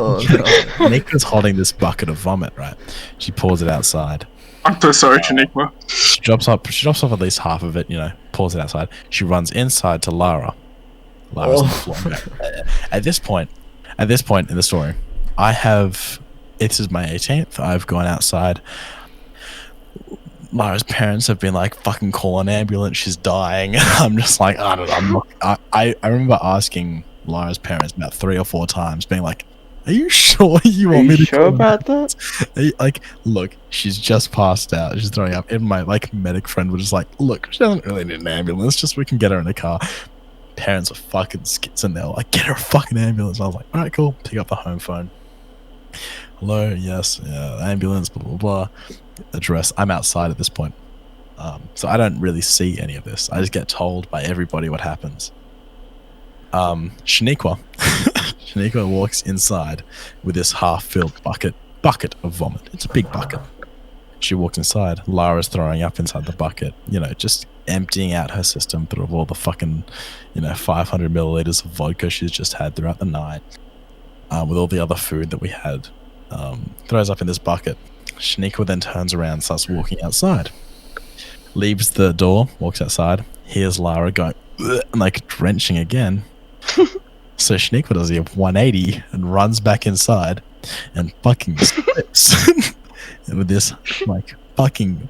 Oh, no. Shhhh's holding this bucket of vomit, right? She pours it outside. I'm so sorry, Shhhhh. She drops off at least half of it, pours it outside. She runs inside to Lara. Lara's on the floor. At this point in the story, this is my 18th. I've gone outside. Lara's parents have been like, "Fucking call an ambulance, she's dying." I'm just like, I don't know. I remember asking Lara's parents about 3 or 4 times, being like, "Are you sure you want me to sure about that?" Like, look, she's just passed out. She's throwing up. And my medic friend was just like, "Look, she doesn't really need an ambulance. Just we can get her in a car." Parents are fucking skits, and they're like, "Get her a fucking ambulance." I was like, "All right, cool." Pick up the home phone. "Hello, yes, yeah, ambulance, blah blah blah." Address. I'm outside at this point, so I don't really see any of this. I just get told by everybody what happens. Shhhh walks inside with this half-filled bucket of vomit. It's a big bucket. She walks inside. Lara's throwing up inside the bucket. Just emptying out her system through all the fucking, 500 milliliters of vodka she's just had throughout the night, with all the other food that we had. Throws up in this bucket. Shhhh then turns around, starts walking outside. Leaves the door, walks outside. Hears Lara going, like drenching again. So Shhhh does a 180 and runs back inside and fucking slips with this like fucking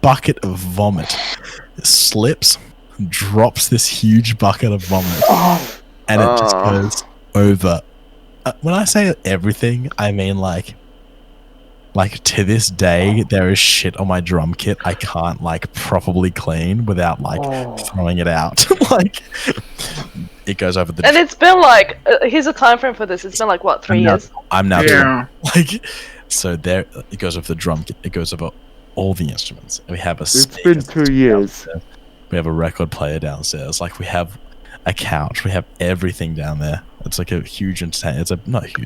bucket of vomit. It slips, drops this huge bucket of vomit, and it just goes over. When I say everything, I mean like to this day, there is shit on my drum kit I can't properly clean without throwing it out. It goes over the. And it's been here's a time frame for this. It's been what, 3 years? I'm now. Yeah. So there, it goes over the drum kit. It goes over all the instruments. We have a. It's been 2 years. We have a record player downstairs. We have a couch. We have everything down there. It's like a huge entertainment.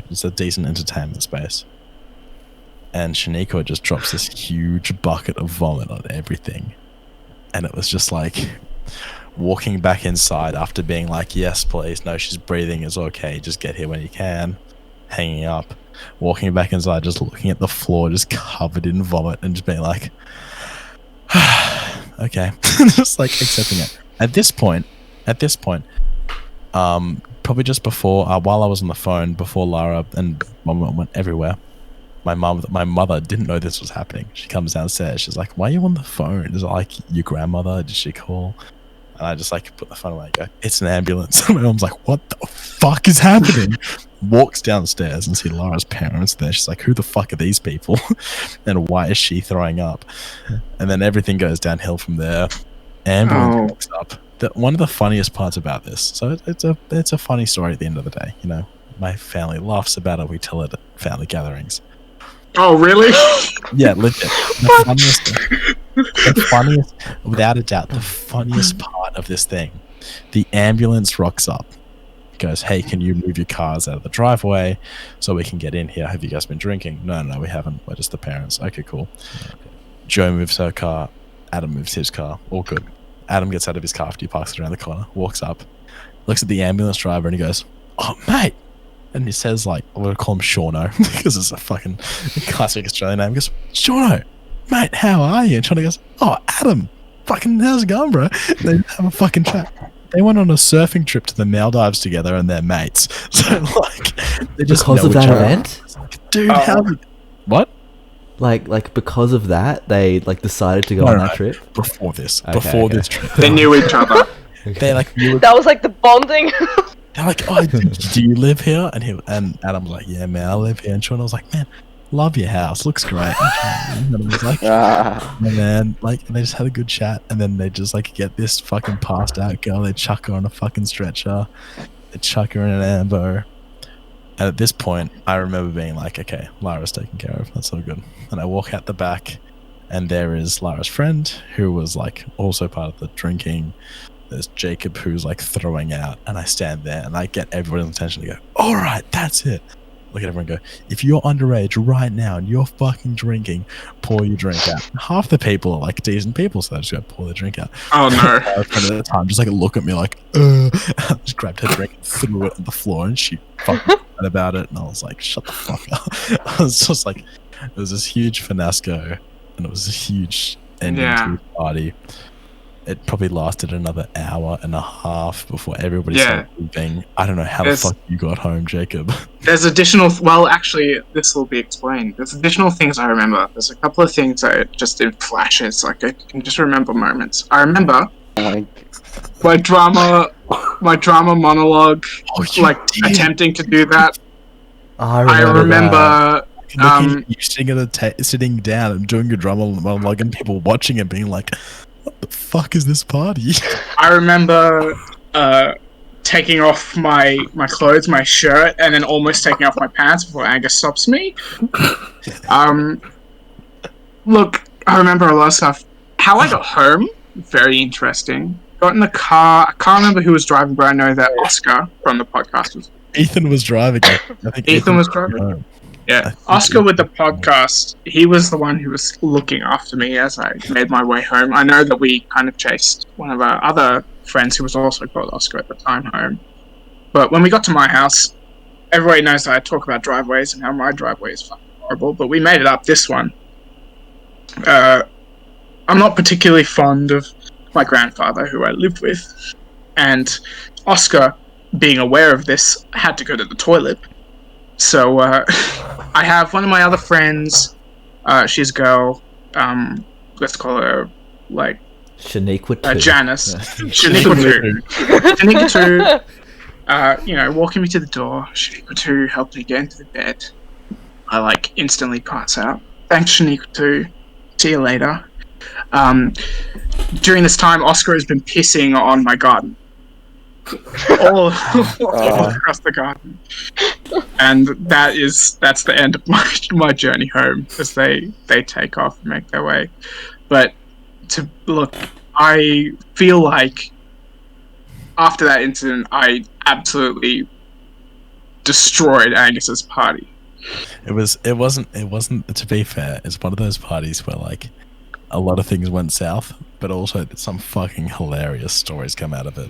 It's a decent entertainment space. And Shhhh just drops this huge bucket of vomit on everything. And it was just walking back inside after being like, "Yes, please. No, she's breathing. It's okay. Just get here when you can." Hanging up. Walking back inside, just looking at the floor, just covered in vomit, and just being like, "Okay." Just accepting it. At this point, probably just before, while I was on the phone, before Lara and Mom went everywhere, my mother didn't know this was happening. She comes downstairs. She's like, "Why are you on the phone? Is it your grandmother? Did she call?" And I just put the phone away and go, "It's an ambulance." My mom's like, "What the fuck is happening?" Walks downstairs and see Lara's parents there. She's like, "Who the fuck are these people? And why is she throwing up?" And then everything goes downhill from there. Ambulance walks up. one of the funniest parts about this. So it's a funny story at the end of the day. You know, my family laughs about it. We tell it at family gatherings. Oh, really? Yeah, legit. The funniest, without a doubt, the funniest part of this thing. The ambulance rocks up. Goes, hey, can you move your cars out of the driveway so we can get in here? Have you guys been drinking? No, we haven't. We're just the parents. Okay, cool. Joe moves her car. Adam moves his car. All good. Adam gets out of his car after he parks it around the corner, walks up, looks at the ambulance driver, and he goes, oh, mate. And he says, like, I'm going to call him Shawno because it's a fucking classic Australian name. He goes, Shawno, mate, how are you? And Shawno goes, oh, Adam, fucking, how's it going, bro? And they have a fucking chat. They went on a surfing trip to the Maldives together and they're mates. So, like, they just Because know of that each other. event? It's like, dude, how... What? Like because of that, they like decided to go on that trip. Before this. Okay, Before okay. this trip. They knew each other. They like knew That was like the bonding. They're like, oh, do you live here? And Adam was like, yeah, man, I live here. And Sean was like, man, love your house, looks great. And Adam was like, yeah, man, like, and they just had a good chat. And then they just like get this fucking passed out girl. They chuck her on a fucking stretcher. They chuck her in an ambo. And at this point, I remember being like, okay, Lara's taken care of. That's all good. And I walk out the back, and there is Lara's friend, who was like also part of the drinking. There's Jacob, who's like throwing out, and I stand there and I get everyone's attention to go, all right, that's it. Look at everyone go, if you're underage right now and you're fucking drinking, pour your drink out. Half the people are like decent people, so they just go pour their drink out. Oh no. At the time, just like look at me like, I just grabbed her drink and threw it on the floor, and she fucking mad about it. And I was like, shut the fuck up. I was just like, it was this huge finasco, and it was a huge ending to the party. It probably lasted another hour and a half before everybody started leaving. I don't know how the fuck you got home, Jacob. There's additional... Well, actually, this will be explained. There's additional things I remember. There's a couple of things that just in flashes. Like, I can just remember moments. I remember my drama monologue, attempting to do that. I remember you sitting down and doing your drama monologue and people watching and being like, what the fuck is this party? I remember taking off my clothes, my shirt, and then almost taking off my pants before Angus stops me. Look, I remember a lot of stuff. How I got home, very interesting. Got in the car. I can't remember who was driving, but I know that Oscar from the podcast was. Ethan was driving. I think Ethan was driving. Home. Yeah, Oscar with the podcast, he was the one who was looking after me as I made my way home. I know that we kind of chased one of our other friends who was also called Oscar at the time home. But when we got to my house, everybody knows that I talk about driveways and how my driveway is fucking horrible, but we made it up this one. I'm not particularly fond of my grandfather, who I lived with, and Oscar, being aware of this, had to go to the toilet. So, I have one of my other friends, she's a girl, let's call her, like... Shaniqua 2. Janice. Shaniqua 2. Shaniqua 2, walking me to the door. Shaniqua 2 helped me get into the bed. I, instantly pass out. Thanks, Shaniqua 2. See you later. During this time, Oscar has been pissing on my garden. all across the garden, and that's the end of my journey home as they take off and make their way. But I feel like after that incident, I absolutely destroyed Angus's party. It wasn't. To be fair, it's one of those parties where a lot of things went south, but also some fucking hilarious stories come out of it.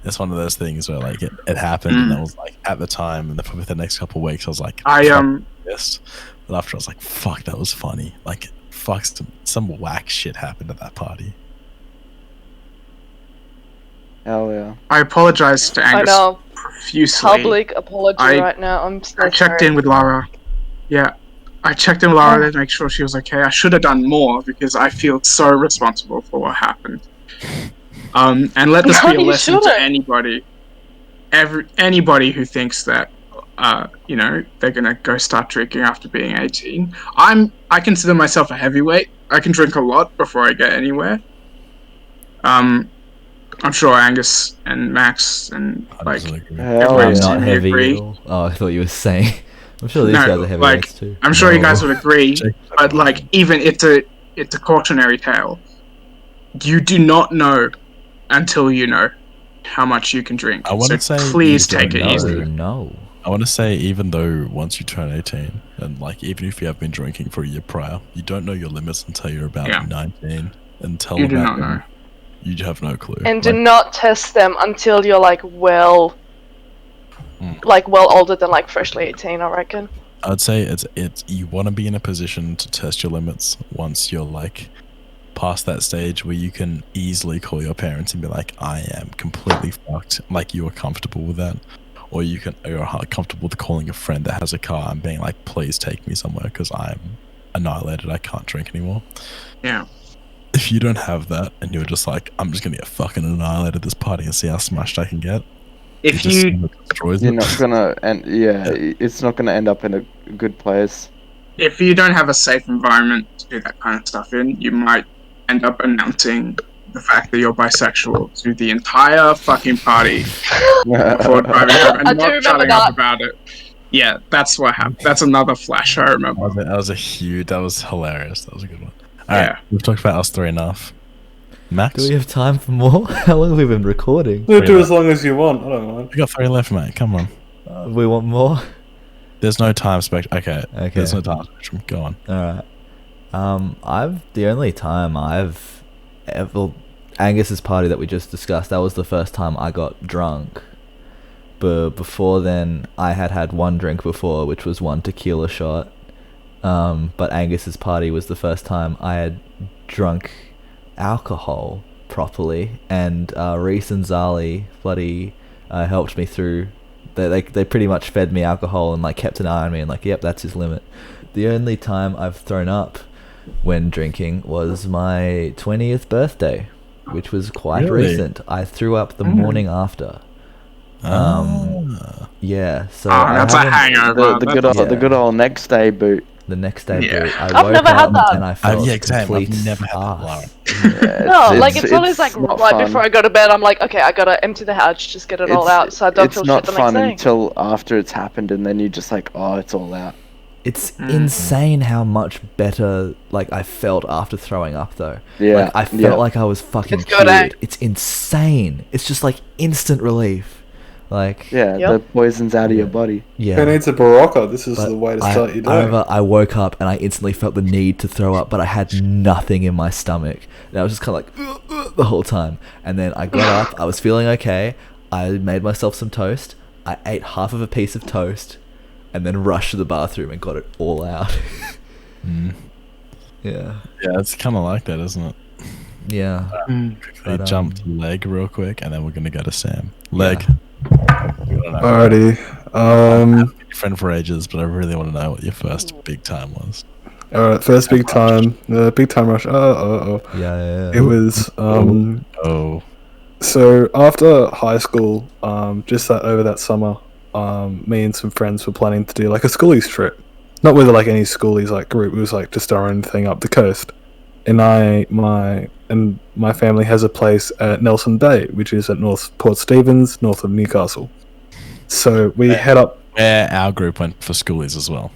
It's one of those things where it happened, and I was at the time, and probably the next couple of weeks, I was pissed. But after I was like, fuck, that was funny. Fuck, some whack shit happened at that party. Hell yeah. I apologize to Angus I know. profusely. Public apology right now. I'm so I checked sorry. in with Lara. Yeah. I checked in with Lara to make sure she was okay. I should have done more because I feel so responsible for what happened. And let this be a lesson to anybody. Anybody who thinks that, they're gonna go start drinking after being 18. I consider myself a heavyweight. I can drink a lot before I get anywhere. I'm sure Angus and Max and like Hell I'm yeah. not heavy agree. at all. Oh, I thought you were saying. I'm sure these No, guys are heavyweights too. I'm sure you No. guys would agree, but like even it's a cautionary tale. You do not know until you know how much you can drink. I wanna So say please you take don't it know. easy. No. I want to say, even though once you turn 18, and like even if you have been drinking for a year prior, you don't know your limits until you're about Yeah. 19. Until You do about not know. then, you have no clue. And do Like, not test them until you're like well older than like freshly 18, I reckon. I'd say it's you want to be in a position to test your limits once you're like past that stage where you can easily call your parents and be like, I am completely fucked. Like you are comfortable with that. Or you're comfortable with calling a friend that has a car and being like, please take me somewhere because I'm annihilated. I can't drink anymore. Yeah. If you don't have that and you're just like, I'm just going to get fucking annihilated at this party and see how smashed I can get. If it just you destroys You're it. not gonna, and it's not gonna end up in a good place. if you don't have a safe environment to do that kind of stuff in, you might end up announcing the fact that you're bisexual to the entire fucking party before driving home and I do not remember shutting that. up about it. Yeah, that's what happened. That's another flash I remember. That was hilarious. That was a good one. Yeah. Alright, we've talked about us three enough. Max? Do we have time for more? How long have we been recording? We'll do as long as you want. I don't mind. We got three left, mate. Come on. We want more? There's no time spectrum. Okay. Okay. There's no time spectrum. Go on. Alright. The only time I've ever... Angus's party that we just discussed, that was the first time I got drunk. But before then, I had one drink before, which was one tequila shot. But Angus's party was the first time I had drunk alcohol properly, and Reese and Zali bloody helped me through. They pretty much fed me alcohol and like kept an eye on me and like, yep, that's his limit. The only time I've thrown up when drinking was my 20th birthday, which was quite Really? recent. I threw up the morning after. Yeah, so I that's a haven't- hangover. The good old next day boot. the next day, Yeah. boot, I I've woke never had up that. and I felt yeah, exactly. I've complete never had that, arse. Lauren. No, like it's always like not right fun. before I go to bed, I'm like, okay, I gotta empty the house, just get it all out, so I don't feel It's not shit the fun next day. until after it's happened, and then you're just like, oh, it's all out. It's insane how much better like I felt after throwing up though. Yeah, Like I felt like I was fucking It's good, eh? cured. It's insane. It's just like instant relief. Like Yeah, Yep. the poison's out of your body. yeah. Who needs a Barocca? This is But the way to I start your day. remember I woke up and I instantly felt the need to throw up, but I had nothing in my stomach. And I was just kind of like the whole time. And then I got up. I was feeling okay. I made myself some toast. I ate half of a piece of toast, and then rushed to the bathroom and got it all out. Yeah. Yeah, it's kind of like that, isn't it? Yeah. Quickly But, jump to leg real quick, and then we're gonna go to Sam. Leg. Alrighty. Your friend for ages, but I really want to know what your first big time was. Alright, first big time. Big time rush. Yeah. It was, Oh. so after high school, just over that summer, me and some friends were planning to do like a schoolies trip. Not with like any schoolies like group, it was like just our own thing up the coast. And my family has a place at Nelson Bay, which is at North Port Stephens, north of Newcastle. So we head up, Where our group went for schoolies as well.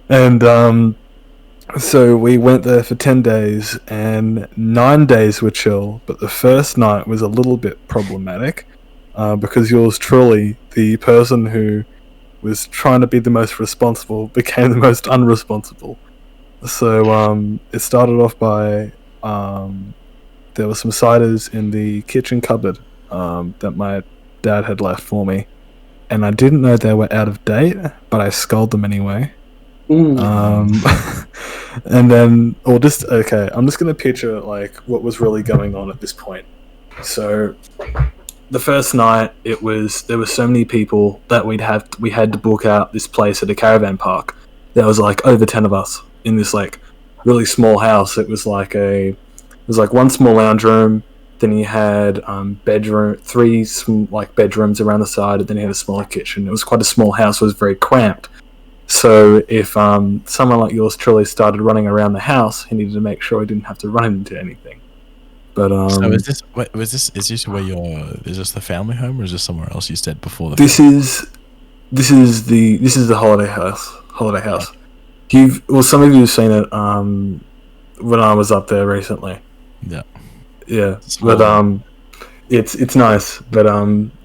and so we went there for 10 days, and 9 days were chill, but the first night was a little bit problematic, because yours truly, the person who was trying to be the most responsible, became the most unresponsible. So it started off by there were some ciders in the kitchen cupboard that my dad had left for me, and I didn't know they were out of date, but I sculled them anyway. And then, I'm just gonna picture like what was really going on at this point. So the first night, there were so many people that we had to book out this place at a caravan park. There was like over 10 of us in this like really small house. It was like one small lounge room. Then you had three bedrooms around the side, and then you had a smaller kitchen. It was quite a small house. It was very cramped. So if someone like yours truly started running around the house, he needed to make sure he didn't have to run into anything. But So is this where is this the family home or is this somewhere else you stayed before the this is the holiday house. Some of you have seen it when I was up there recently. Yeah. Yeah, It's but awesome. it's nice. But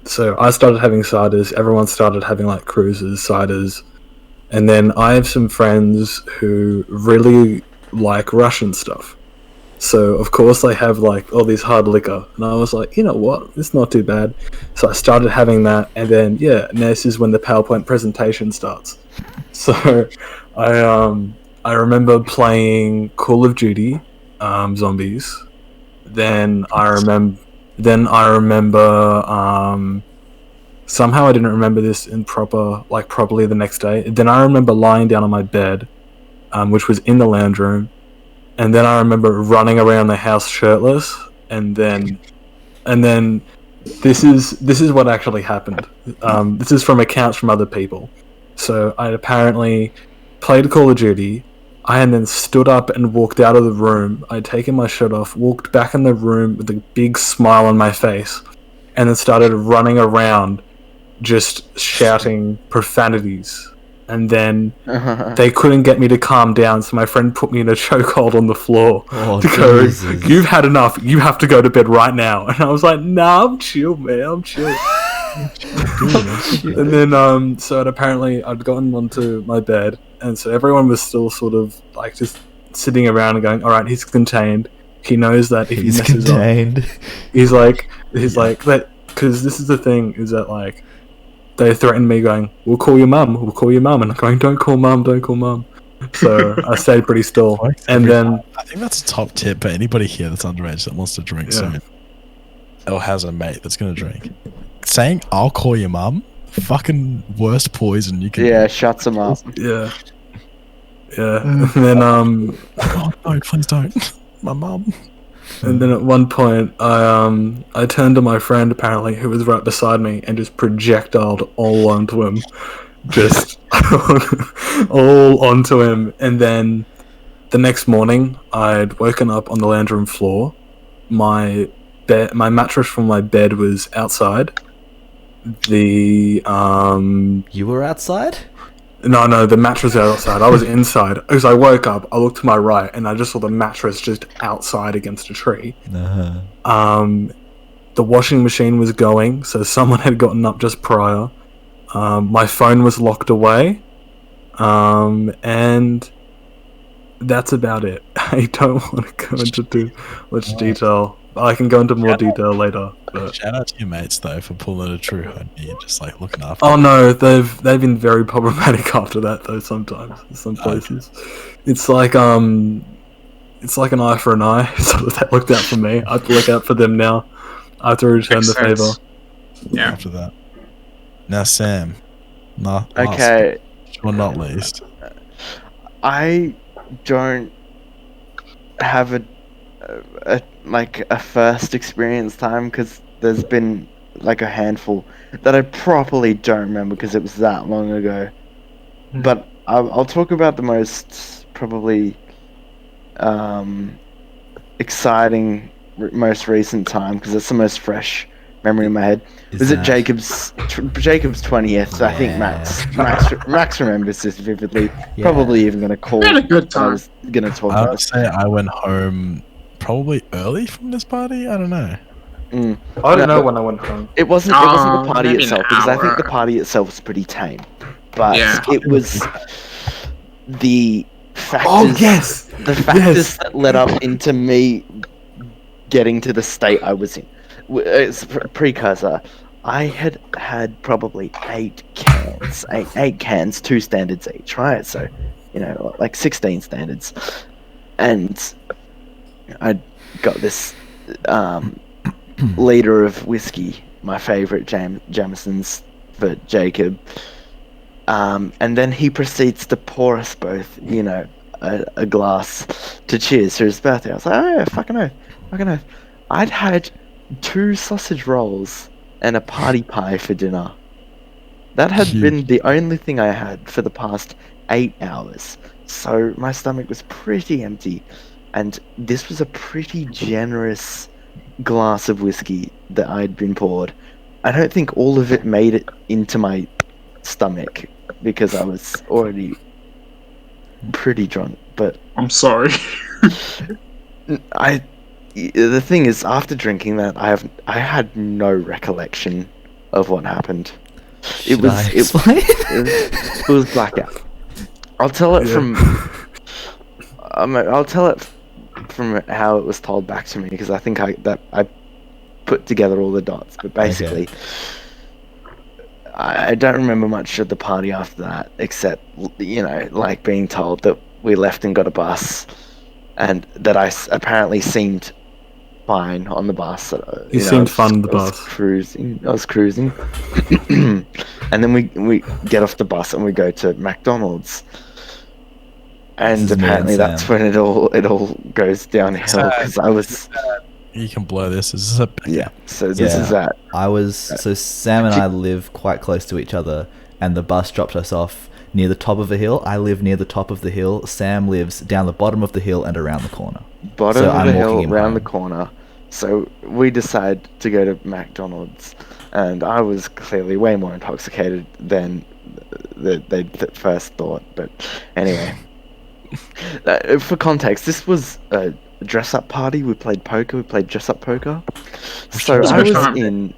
so I started having ciders. Everyone started having like cruisers, ciders, and then I have some friends who really like Russian stuff. So of course they have like all these hard liquor, and I was like, you know what, it's not too bad. So I started having that, and then now this is when the PowerPoint presentation starts. So I remember playing Call of Duty, Zombies. Then I remember somehow I didn't remember this properly the next day. Then I remember lying down on my bed, which was in the lounge room. And then I remember running around the house shirtless, and then this is what actually happened. This is from accounts from other people. So I apparently played Call of Duty. I had then stood up and walked out of the room. I'd taken my shirt off, walked back in the room with a big smile on my face, and then started running around, just shouting profanities. And then they couldn't get me to calm down, so my friend put me in a chokehold on the floor to go, Jesus. "You've had enough. You have to go to bed right now." And I was like, "Nah, I'm chill, man. I'm chill." And then, so apparently I'd gotten onto my bed, and so everyone was still sort of like just sitting around and going, "All right, he's contained. He knows that if He's he messes contained. up, he's like that." Because this is the thing, is that like they threatened me, going, "We'll call your mum. We'll call your mum," and I'm going, "Don't call mum. Don't call mum." So I stayed pretty still, and then I think that's a top tip for anybody here that's underage that wants to drink soon, or has a mate that's gonna drink. Saying "I'll call your mum," fucking worst poison you can. Yeah, shuts them up. yeah. And then Oh no, please don't. My mum. and then at one point I turned to my friend apparently who was right beside me and just projectiled all onto him, just all onto him. And then the next morning I'd woken up on the lounge room floor. My mattress from my bed was outside. The You were outside? No, the mattress was outside. I was inside. As I woke up, I looked to my right, and I just saw the mattress just outside against a tree. The washing machine was going, so someone had gotten up just prior. My phone was locked away, and that's about it. I don't want to go into too much detail. I can go into more detail later. But... Shout out to your mates though for pulling a true homie and just like looking after. Oh no, they've been very problematic after that though. Sometimes in some places, it's like an eye for an eye. So they looked out for me. I have to look out for them now. I have to return Makes the favor. sense. Yeah. After that. Now Sam. Okay. Or not least. I don't have a first experience time because there's been like a handful that I properly don't remember because it was that long ago. But I'll talk about the most probably exciting most recent time because it's the most fresh memory in my head. Was it Jacob's 20th? I think Max remembers this vividly. Yeah. Probably even gonna call. We had a good time. I was gonna talk I about. would say I went home probably early from this party. I don't know. I don't know when I went home. It wasn't the party maybe an itself because I think hour. the party itself was pretty tame, but Yeah. it was the factors. Oh yes, The factors that led up into me getting to the state I was in. It's a precursor. I had probably 8 cans, 2 standards each, right? So, like 16 standards. And I got this liter of whiskey, my favourite Jameson's for Jacob. And then he proceeds to pour us both, a glass to cheers for his birthday. I was like, oh yeah, fucking oath. I'd had 2 sausage rolls and a party pie for dinner. That had been the only thing I had for the past 8 hours. So my stomach was pretty empty. And this was a pretty generous glass of whiskey that I'd been poured. I don't think all of it made it into my stomach because I was already pretty drunk. But I'm sorry. the thing is, after drinking that, I had no recollection of what happened. It was blackout. I'll tell it from how it was told back to me because I think I put together all the dots. But basically, I don't remember much of the party after that, except like being told that we left and got a bus, and that I apparently seemed fine on the bus. You seemed fun on the bus. I was cruising, and then we get off the bus and we go to McDonald's, and apparently that's when it all goes downhill because I was. You can blow this. This is a So this is that. So Sam and I live quite close to each other, and the bus dropped us off near the top of a hill. I live near the top of the hill. Sam lives down the bottom of the hill and around the corner. Bottom of the hill, around the corner. So we decide to go to McDonald's, and I was clearly way more intoxicated than they first thought. But anyway, for context, this was a dress-up party. We played poker. We played dress-up poker. So I was in.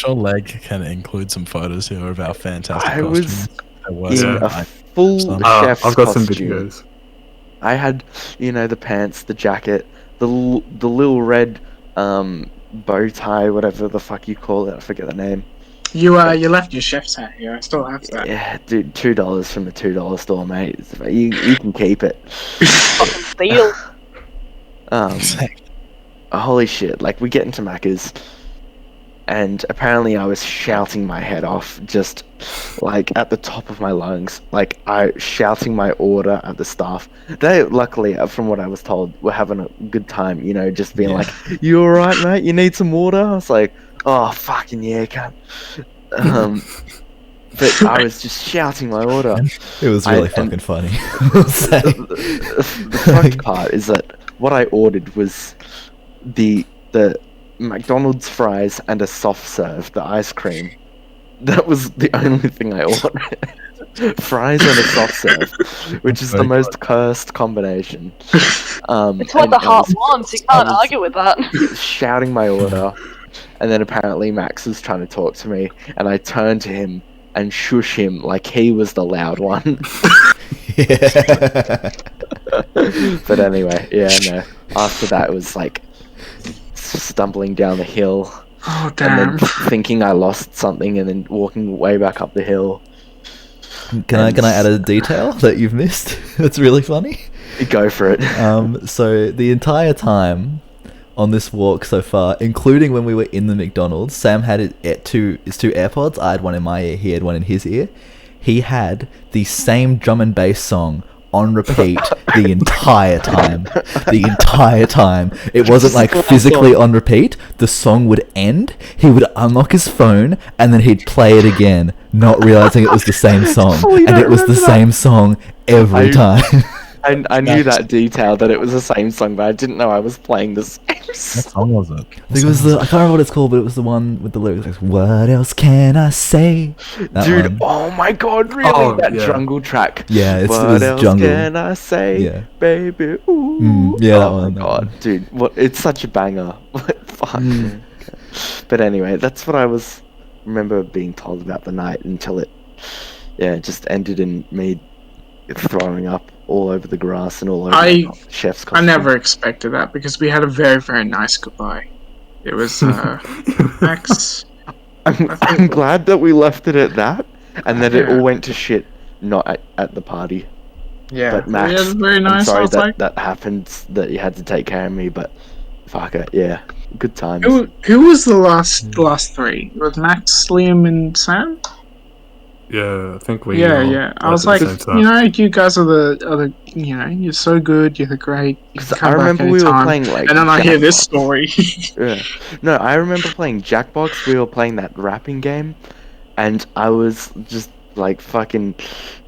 Your leg can include some photos here of our fantastic I costumes. was in a full chef's I've got costume. some videos. I had, the pants, the jacket, the little red bow tie, whatever the fuck you call it. I forget the name. You left your chef's hat here. I still have that. Yeah, dude, $2 from the $2 store, mate. You can keep it. Fucking steal. Holy shit! Like we get into Macca's, and apparently I was shouting my head off, just like at the top of my lungs, like I shouting my order at the staff. They luckily, from what I was told, were having a good time. Just being like, "You all right, mate? You need some water?" I was like, "Oh fucking yeah, cunt." But I was just shouting my order. It was really fucking funny. The fucked part is that what I ordered was the McDonald's fries and a soft serve, the ice cream. That was the only thing I ordered. Fries and a soft serve, which is the most cursed combination. It's what the heart wants. You can't argue with that. Shouting my order, and then apparently Max was trying to talk to me, and I turned to him and shush him like he was the loud one. But anyway, no. After that, it was like stumbling down the hill. Oh damn! And then thinking I lost something, and then walking way back up the hill. Can I add a detail that you've missed? That's really funny. Go for it. So the entire time on this walk so far, including when we were in the McDonald's, Sam had his two AirPods. I had one in my ear. He had one in his ear. He had the same drum and bass song on repeat the entire time. The entire time. It wasn't like physically on repeat. The song would end, he would unlock his phone, and then he'd play it again, not realizing it was the same song. And it was the same song every time. I knew that detail, that it was the same song, but I didn't know I was playing the same What song. song was it? I think it was I can't remember what it's called, but it was the one with the lyrics like, "What else can I say?" That Dude, one. oh my god, really? Oh, that yeah. jungle track. Yeah, it What was else jungle. can I say, Yeah. baby? Ooh. Yeah, that Oh one. my god, dude, it's such a banger. Fuck. But anyway, that's what I remember being told about the night until it just ended in me throwing up all over the grass and all over the chef's costume. I never expected that because we had a very, very nice goodbye. It was Max. I'm glad that we left it at that, and that it all went to shit not at the party. Yeah, But Max, we had a very nice. I'm I was sorry like, that happened, that you had to take care of me, but fuck it, yeah, good times. who was the last three? It was Max, Liam, and Sam. Yeah, I think we. Yeah. I was like, you guys are the you're so good. You're great. You can come I remember back we were anytime. playing like. And then I hear this Jackbox. story. Yeah. No, I remember playing Jackbox. We were playing that rapping game, and I was just like fucking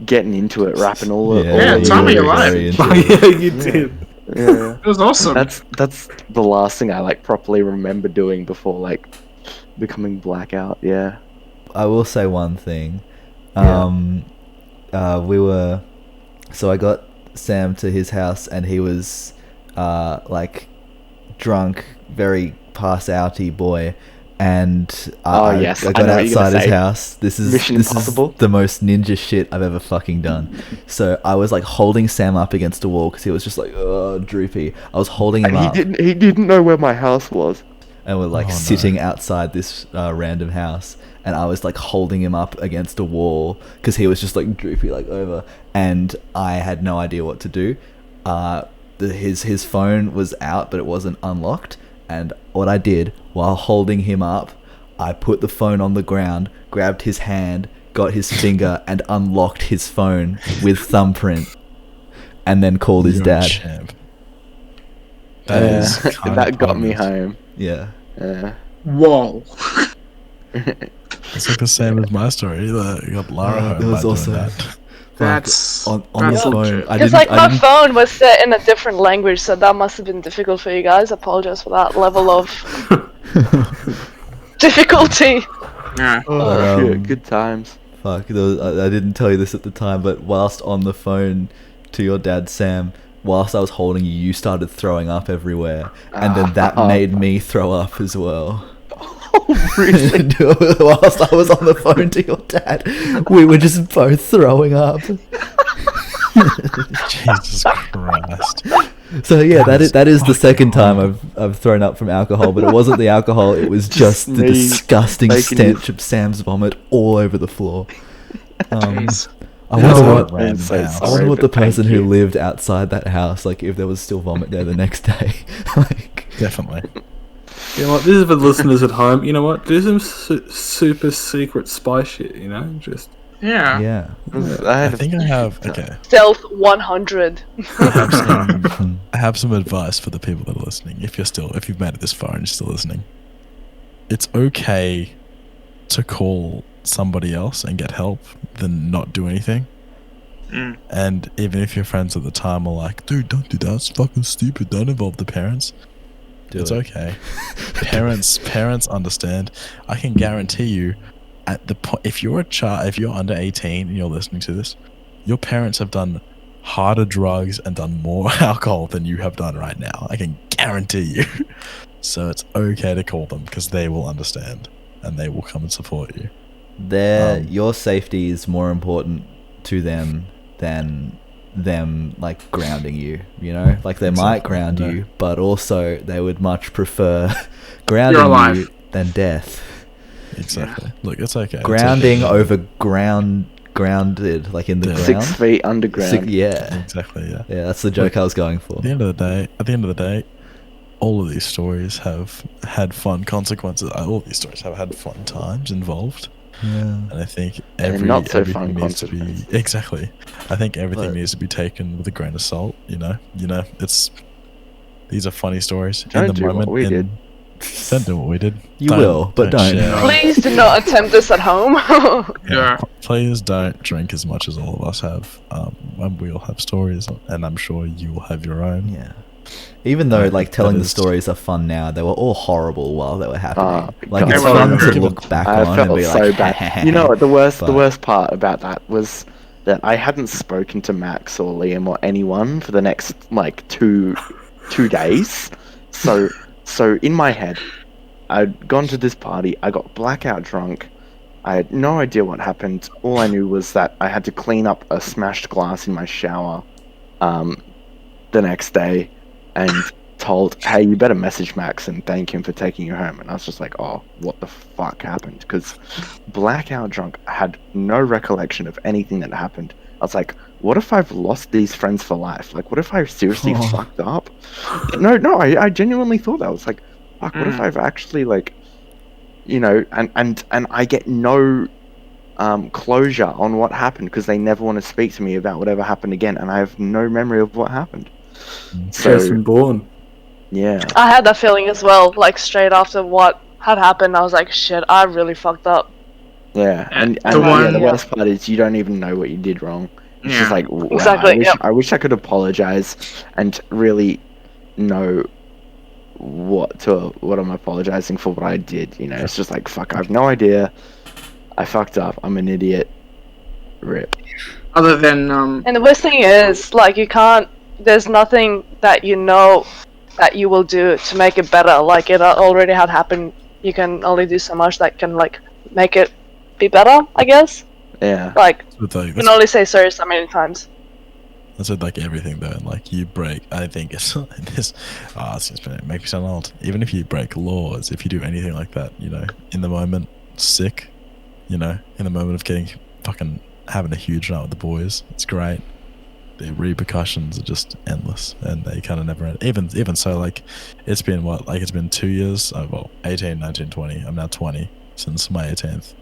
getting into it, rapping all the. Yeah, all the tell me your very life. Oh, yeah, you did. Yeah. It was awesome. That's the last thing I like properly remember doing before like becoming blackout. Yeah. I will say one thing. Yeah. We were, so I got Sam to his house, and he was, like, drunk, very pass-outy boy, and Yes, I I got know what you're gonna outside his say. house. This is Mission Impossible? is the most ninja shit I've ever fucking done. So I was like holding Sam up against a wall because he was just like droopy. I was holding him And up, he didn't know where my house was. and we're like Oh, no. sitting outside this random house, and I was like holding him up against a wall because he was just like droopy, like over, and I had no idea what to do. His phone was out, but it wasn't unlocked, and what I did while holding him up, I put the phone on the ground, grabbed his hand, got his finger, and unlocked his phone with thumbprint, and then called his You're a dad. champ. That is kind That of got me potent. home. Yeah. Yeah. Whoa. It's like the same as my story. You got Lara home. It was by doing awesome. that. That's on that's the phone. legit. I Because didn't. like my phone was set in a different language, so that must have been difficult for you guys. I apologize for that level of difficulty. Yeah. Oh Um, shit, good times. Fuck, I didn't tell you this at the time, but whilst on the phone to your dad, Sam, whilst I was holding you, you started throwing up everywhere, and then that made me throw up as well. Really? Whilst I was on the phone to your dad, we were just both throwing up. Jesus Christ. So yeah, that is the second time I've thrown up from alcohol, but it wasn't the alcohol; it was just the me disgusting making stench of Sam's vomit all over the floor. Jeez. I You know wonder what? what I'm so I I sorry, wonder what but the person thank who you. lived outside that house, like if there was still vomit there the next day. Like, Definitely. You know what? This is for the listeners at home. You know what? Do some super secret spy shit. You know, just Yeah. yeah. I think I have. Okay. Stealth 100. I have some advice for the people that are listening. If you've made it this far and you're still listening, it's okay to call somebody else and get help than not do anything. Mm. And even if your friends at the time are like, dude, don't do that, it's fucking stupid, don't involve the parents. It's okay. Parents understand. I can guarantee you, at the point, if you're a child, if you're under 18 and you're listening to this, your parents have done harder drugs and done more alcohol than you have done right now. I can guarantee you. So it's okay to call them because they will understand and they will come and support you. Your safety is more important to them than them like grounding you, you know, like they might ground no. you, but also they would much prefer You're grounding alive. you than death. Exactly. Look, it's okay. It's Grounding okay. over grounded, like in the Yeah. ground. 6 feet underground. Yeah, Exactly. Yeah. yeah, that's the joke I was going for. At the end of the day, all of these stories have had fun consequences. All of these stories have had fun times involved. Yeah. And I think And not so everything fun needs to be consequences. exactly. I think everything But- needs to be taken with a grain of salt. These are funny stories. Don't do what we did. Don't do what we did. You will, but don't. share. Please do not attempt this at home. Yeah. Please don't drink as much as all of us have. And we all have stories, and I'm sure you will have your own. Yeah. Even though That like telling the is- stories are fun now, they were all horrible while they were happening. Like God. it's They were fun to horrible. look back I on and felt be so like, bad. You know what? The worst But- part about that was that I hadn't spoken to Max or Liam or anyone for the next like two days. So in my head, I'd gone to this party. I got blackout drunk. I had no idea what happened. All I knew was that I had to clean up a smashed glass in my shower the next day, and told, hey, you better message Max and thank him for taking you home. And I was just like, oh, what the fuck happened? Because blackout drunk, I had no recollection of anything that happened. I was like, what if I've lost these friends for life? Like, what if I seriously fucked up? No, I genuinely thought that. I was like, fuck, what if I've actually, like, you know, and I get no closure on what happened because they never want to speak to me about whatever happened again, and I have no memory of what happened. Jason Bourne. Yeah. I had that feeling as well, like straight after what had happened. I was like, shit, I really fucked up. Yeah, and The yeah, one- the worst part is you don't even know what you did wrong, It's Yeah. just like, wow, Exactly, yeah. I wish I could apologize and really know what I'm apologizing for what I did. You know, it's just like, fuck, I have no idea. I fucked up. I'm an idiot. Rip. Other than And the worst thing is, like, you can't. There's nothing that you know that you will do to make it better. Like, it already had happened. You can only do so much that can, like, make it be better, I guess. Yeah. Like, With like, you can only say sorry so many times. that's with like everything though. Like you break, I think it's this. It's just gonna make me sound old. Even if you break laws, if you do anything like that, you know, in the moment, sick, you know, in the moment of getting fucking having a huge night with the boys, it's great. The repercussions are just endless, and they kind of never end. Even so, like, it's been what, like, it's been 2 years. Oh, well, 18, 19, 20. I'm now 20 since my 18th.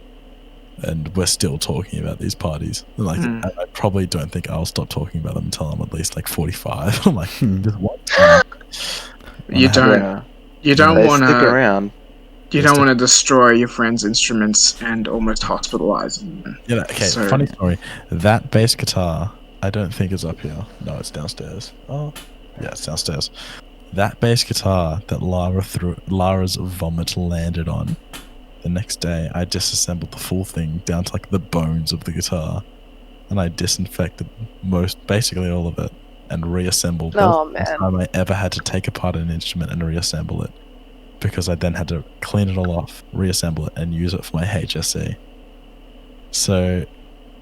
And we're still talking about these parties. Like, I probably don't think I'll stop talking about them until I'm at least like 45. I'm like, just one time. you don't They want stick to around. you don't want to destroy your friend's instruments and almost hospitalize them. You know, okay, So- funny story. That bass guitar, I don't think is up here. No, it's downstairs. Oh, yeah, it's downstairs. That bass guitar that Lara's vomit landed on. The next day, I disassembled the full thing down to like the bones of the guitar, and I disinfected basically all of it, and reassembled. That Oh, was the first man. time I ever had to take apart an instrument and reassemble it, because I then had to clean it all off, reassemble it, and use it for my HSE. So,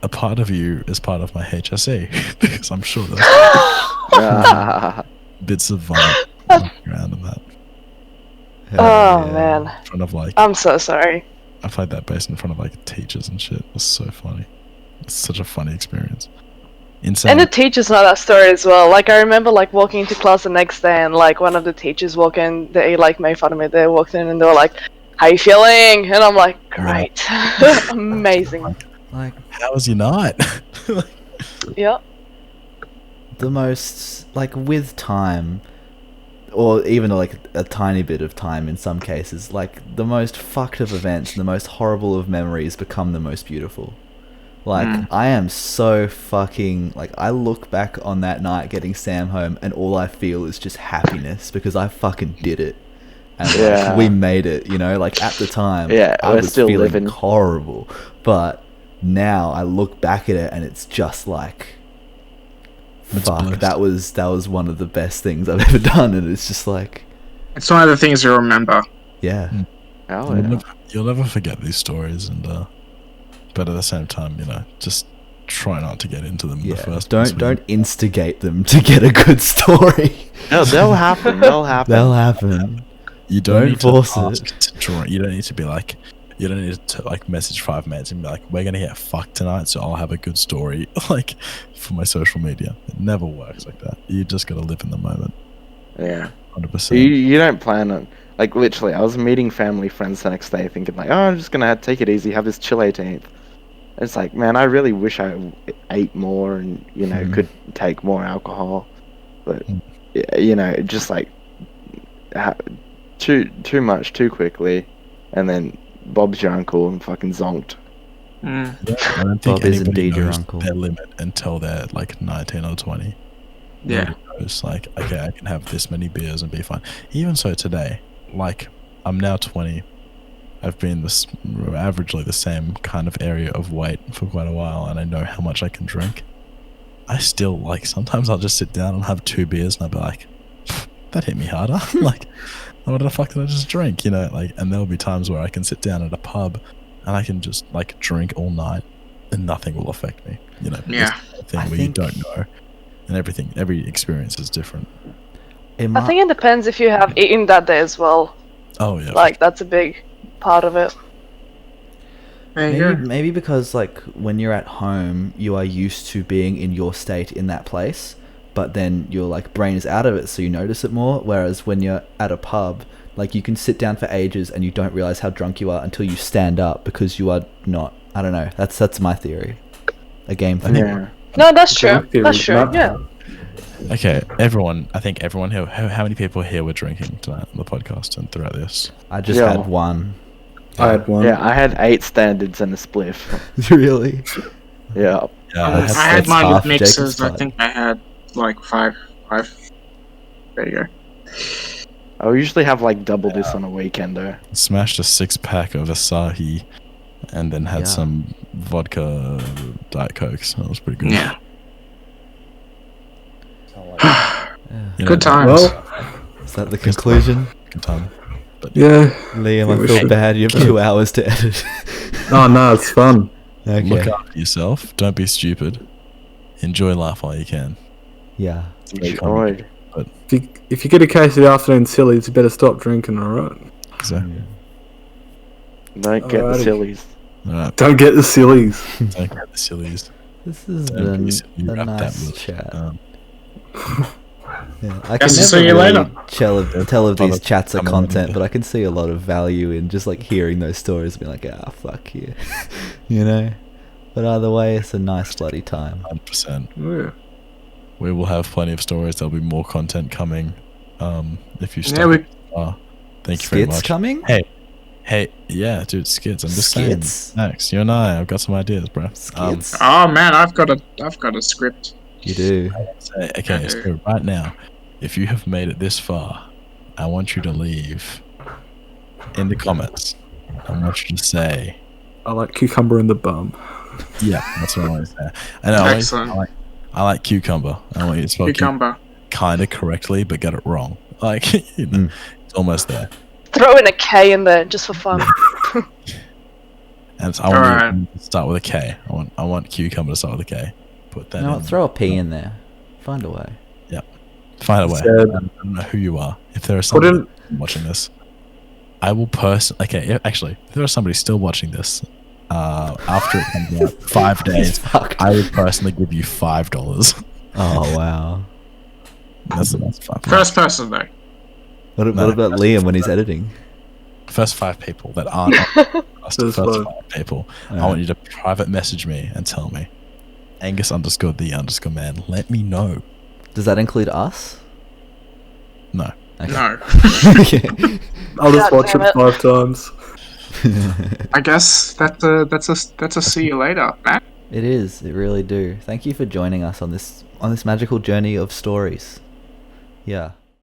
a part of you is part of my HSE, because I'm sure there's Ah. bits of vomit around in that. Oh, man. In front of like, I'm so sorry. I played that bass in front of like teachers and shit. It was so funny. It's such a funny experience. Insane. And the teachers know that story as well. Like, I remember, like, walking into class the next day, and, like, one of the teachers walked in, they, like, made fun of me. They walked in and they were like, "How you feeling?" And I'm like, "Great." Amazing. Like, How was your night? Yep. the most, like, with time, or even like a tiny bit of time in some cases, like, the most fucked of events and the most horrible of memories become the most beautiful. Like, I am so fucking, like, I look back on that night getting Sam home and all I feel is just happiness because I fucking did it. And Yeah. like, we made it, you know, like, at the time, Yeah, I we're was still feeling living. horrible, but now I look back at it and it's just like, It's fuck, blessed. that was one of the best things I've ever done, and it's just like, It's one of the things you remember. yeah. Oh, yeah. You'll never forget these stories, and but at the same time, you know, just try not to get into them in the Yeah, first. don't instigate them to get a good story. No, they'll happen. They'll happen. They'll happen. You don't Don't need force to it. ask to draw. You don't need to be like. You don't need to like message 5 mates and be like, "We're gonna get fucked tonight, so I'll have a good story." Like for my social media, it never works like that. You just gotta live in the moment. Yeah. 100%. You don't plan on, like, literally, I was meeting family friends the next day thinking, like, oh, I'm just gonna take it easy, have this chill 18th. It's like, man, I really wish I ate more and, you know, could take more alcohol. But, you know, just like, too much too quickly. And then Bob's your uncle and fucking zonked. I don't think Bob is anybody indeed your knows uncle. their limit until they're like 19 or 20. Yeah. Nobody knows, like, okay, I can have this many beers and be fine. Even so, today, like, I'm now 20. I've been averagely the same kind of area of weight for quite a while, and I know how much I can drink. I still, like, sometimes I'll just sit down and have 2 beers, and I'll be like, that hit me harder. Like, what the fuck did I just drink? You know, like, and there'll be times where I can sit down at a pub and I can just, like, drink all night and nothing will affect me. You know, Yeah. it's a thing I where think- you don't know, and every experience is different. I think it depends if you have eaten that day as well. Oh yeah, Like, that's a big part of it. There you go. Maybe because, like, when you're at home, you are used to being in your state in that place, but then your, like, brain is out of it, so you notice it more. Whereas when you're at a pub, like, you can sit down for ages and you don't realize how drunk you are until you stand up because you are not. I don't know. That's my theory. A game theory. Yeah. No, that's true. Theory, That's true. not- Yeah. Okay, everyone. I think everyone here. How many people here were drinking tonight on the podcast and throughout this? I just Yeah. had one. I had one. Yeah, I had 8 standards and a spliff. Really? Yeah. Yeah, I had that's mine half with mixers. Jacob's I part. think I had like five. There you go. I usually have like double this on a weekend though. smashed a 6-pack of Asahi, and then had Yeah. some vodka Diet Cokes. That was pretty good. Yeah. Yeah. You know, Good times. Well, Is that the conclusion? Good time. yeah. Liam, Yeah, we I feel should- bad. You have 2 hours to edit. Oh no, it's fun. Okay. Look after yourself. Don't be stupid. Enjoy life while you can. Yeah. It's very common. Enjoyed. If you get a case of the afternoon sillies, you better stop drinking. All right. Exactly. Don't get the Alrighty. sillies. All right. Don't get the sillies. Don't get the sillies. This has Don't been be silly. a Wrap that nice with, chat. um, Yeah, I can Guess I'll never see you really later. tell if these Follow- chats are come on, content, yeah. but I can see a lot of value in just like hearing those stories and being like, ah, fuck you, you know. But either way, it's a nice bloody time. 100%. Yeah. We will have plenty of stories. There'll be more content coming. If you Yeah, start. Thank you very Skits much. coming? Hey, yeah, dude, skits. I'm just Skits? saying. Max, you and I, I've got some ideas, bro. Skits. Oh man, I've got a script. You do. Okay, so right now, if you have made it this far, I want you to leave in the comments. I want you to say, I like cucumber in the bum. yeah, that's what I want to say. I know, Excellent. I like cucumber. I want you to spell Cucumber. kind of correctly, but get it wrong. Like, you know, it's almost there. Throw in a K in there just for fun. And so I want Alright. you to start with a K. I want cucumber to start with a K. Put that You know in. what? Throw a P in there. Find a way. Find a way. Said- I don't know who you are. If there is Put somebody in. watching this, I will actually, if there is somebody still watching this, after it comes out 5 days, Fuck. I would personally give you $5. Oh wow. That's fine. First person though. What No, about Liam when he's editing? First 5 people that aren't on the podcast, the First first 5. 5 people, I Alright. want you to private message me and tell me, Angus_the_man. Let me know. Does that include us? No. Okay. No. Okay. I'll just God watch damn it it. 5 times. I guess that's a see you later, man. It is. It really do. Thank you for joining us on this magical journey of stories. Yeah.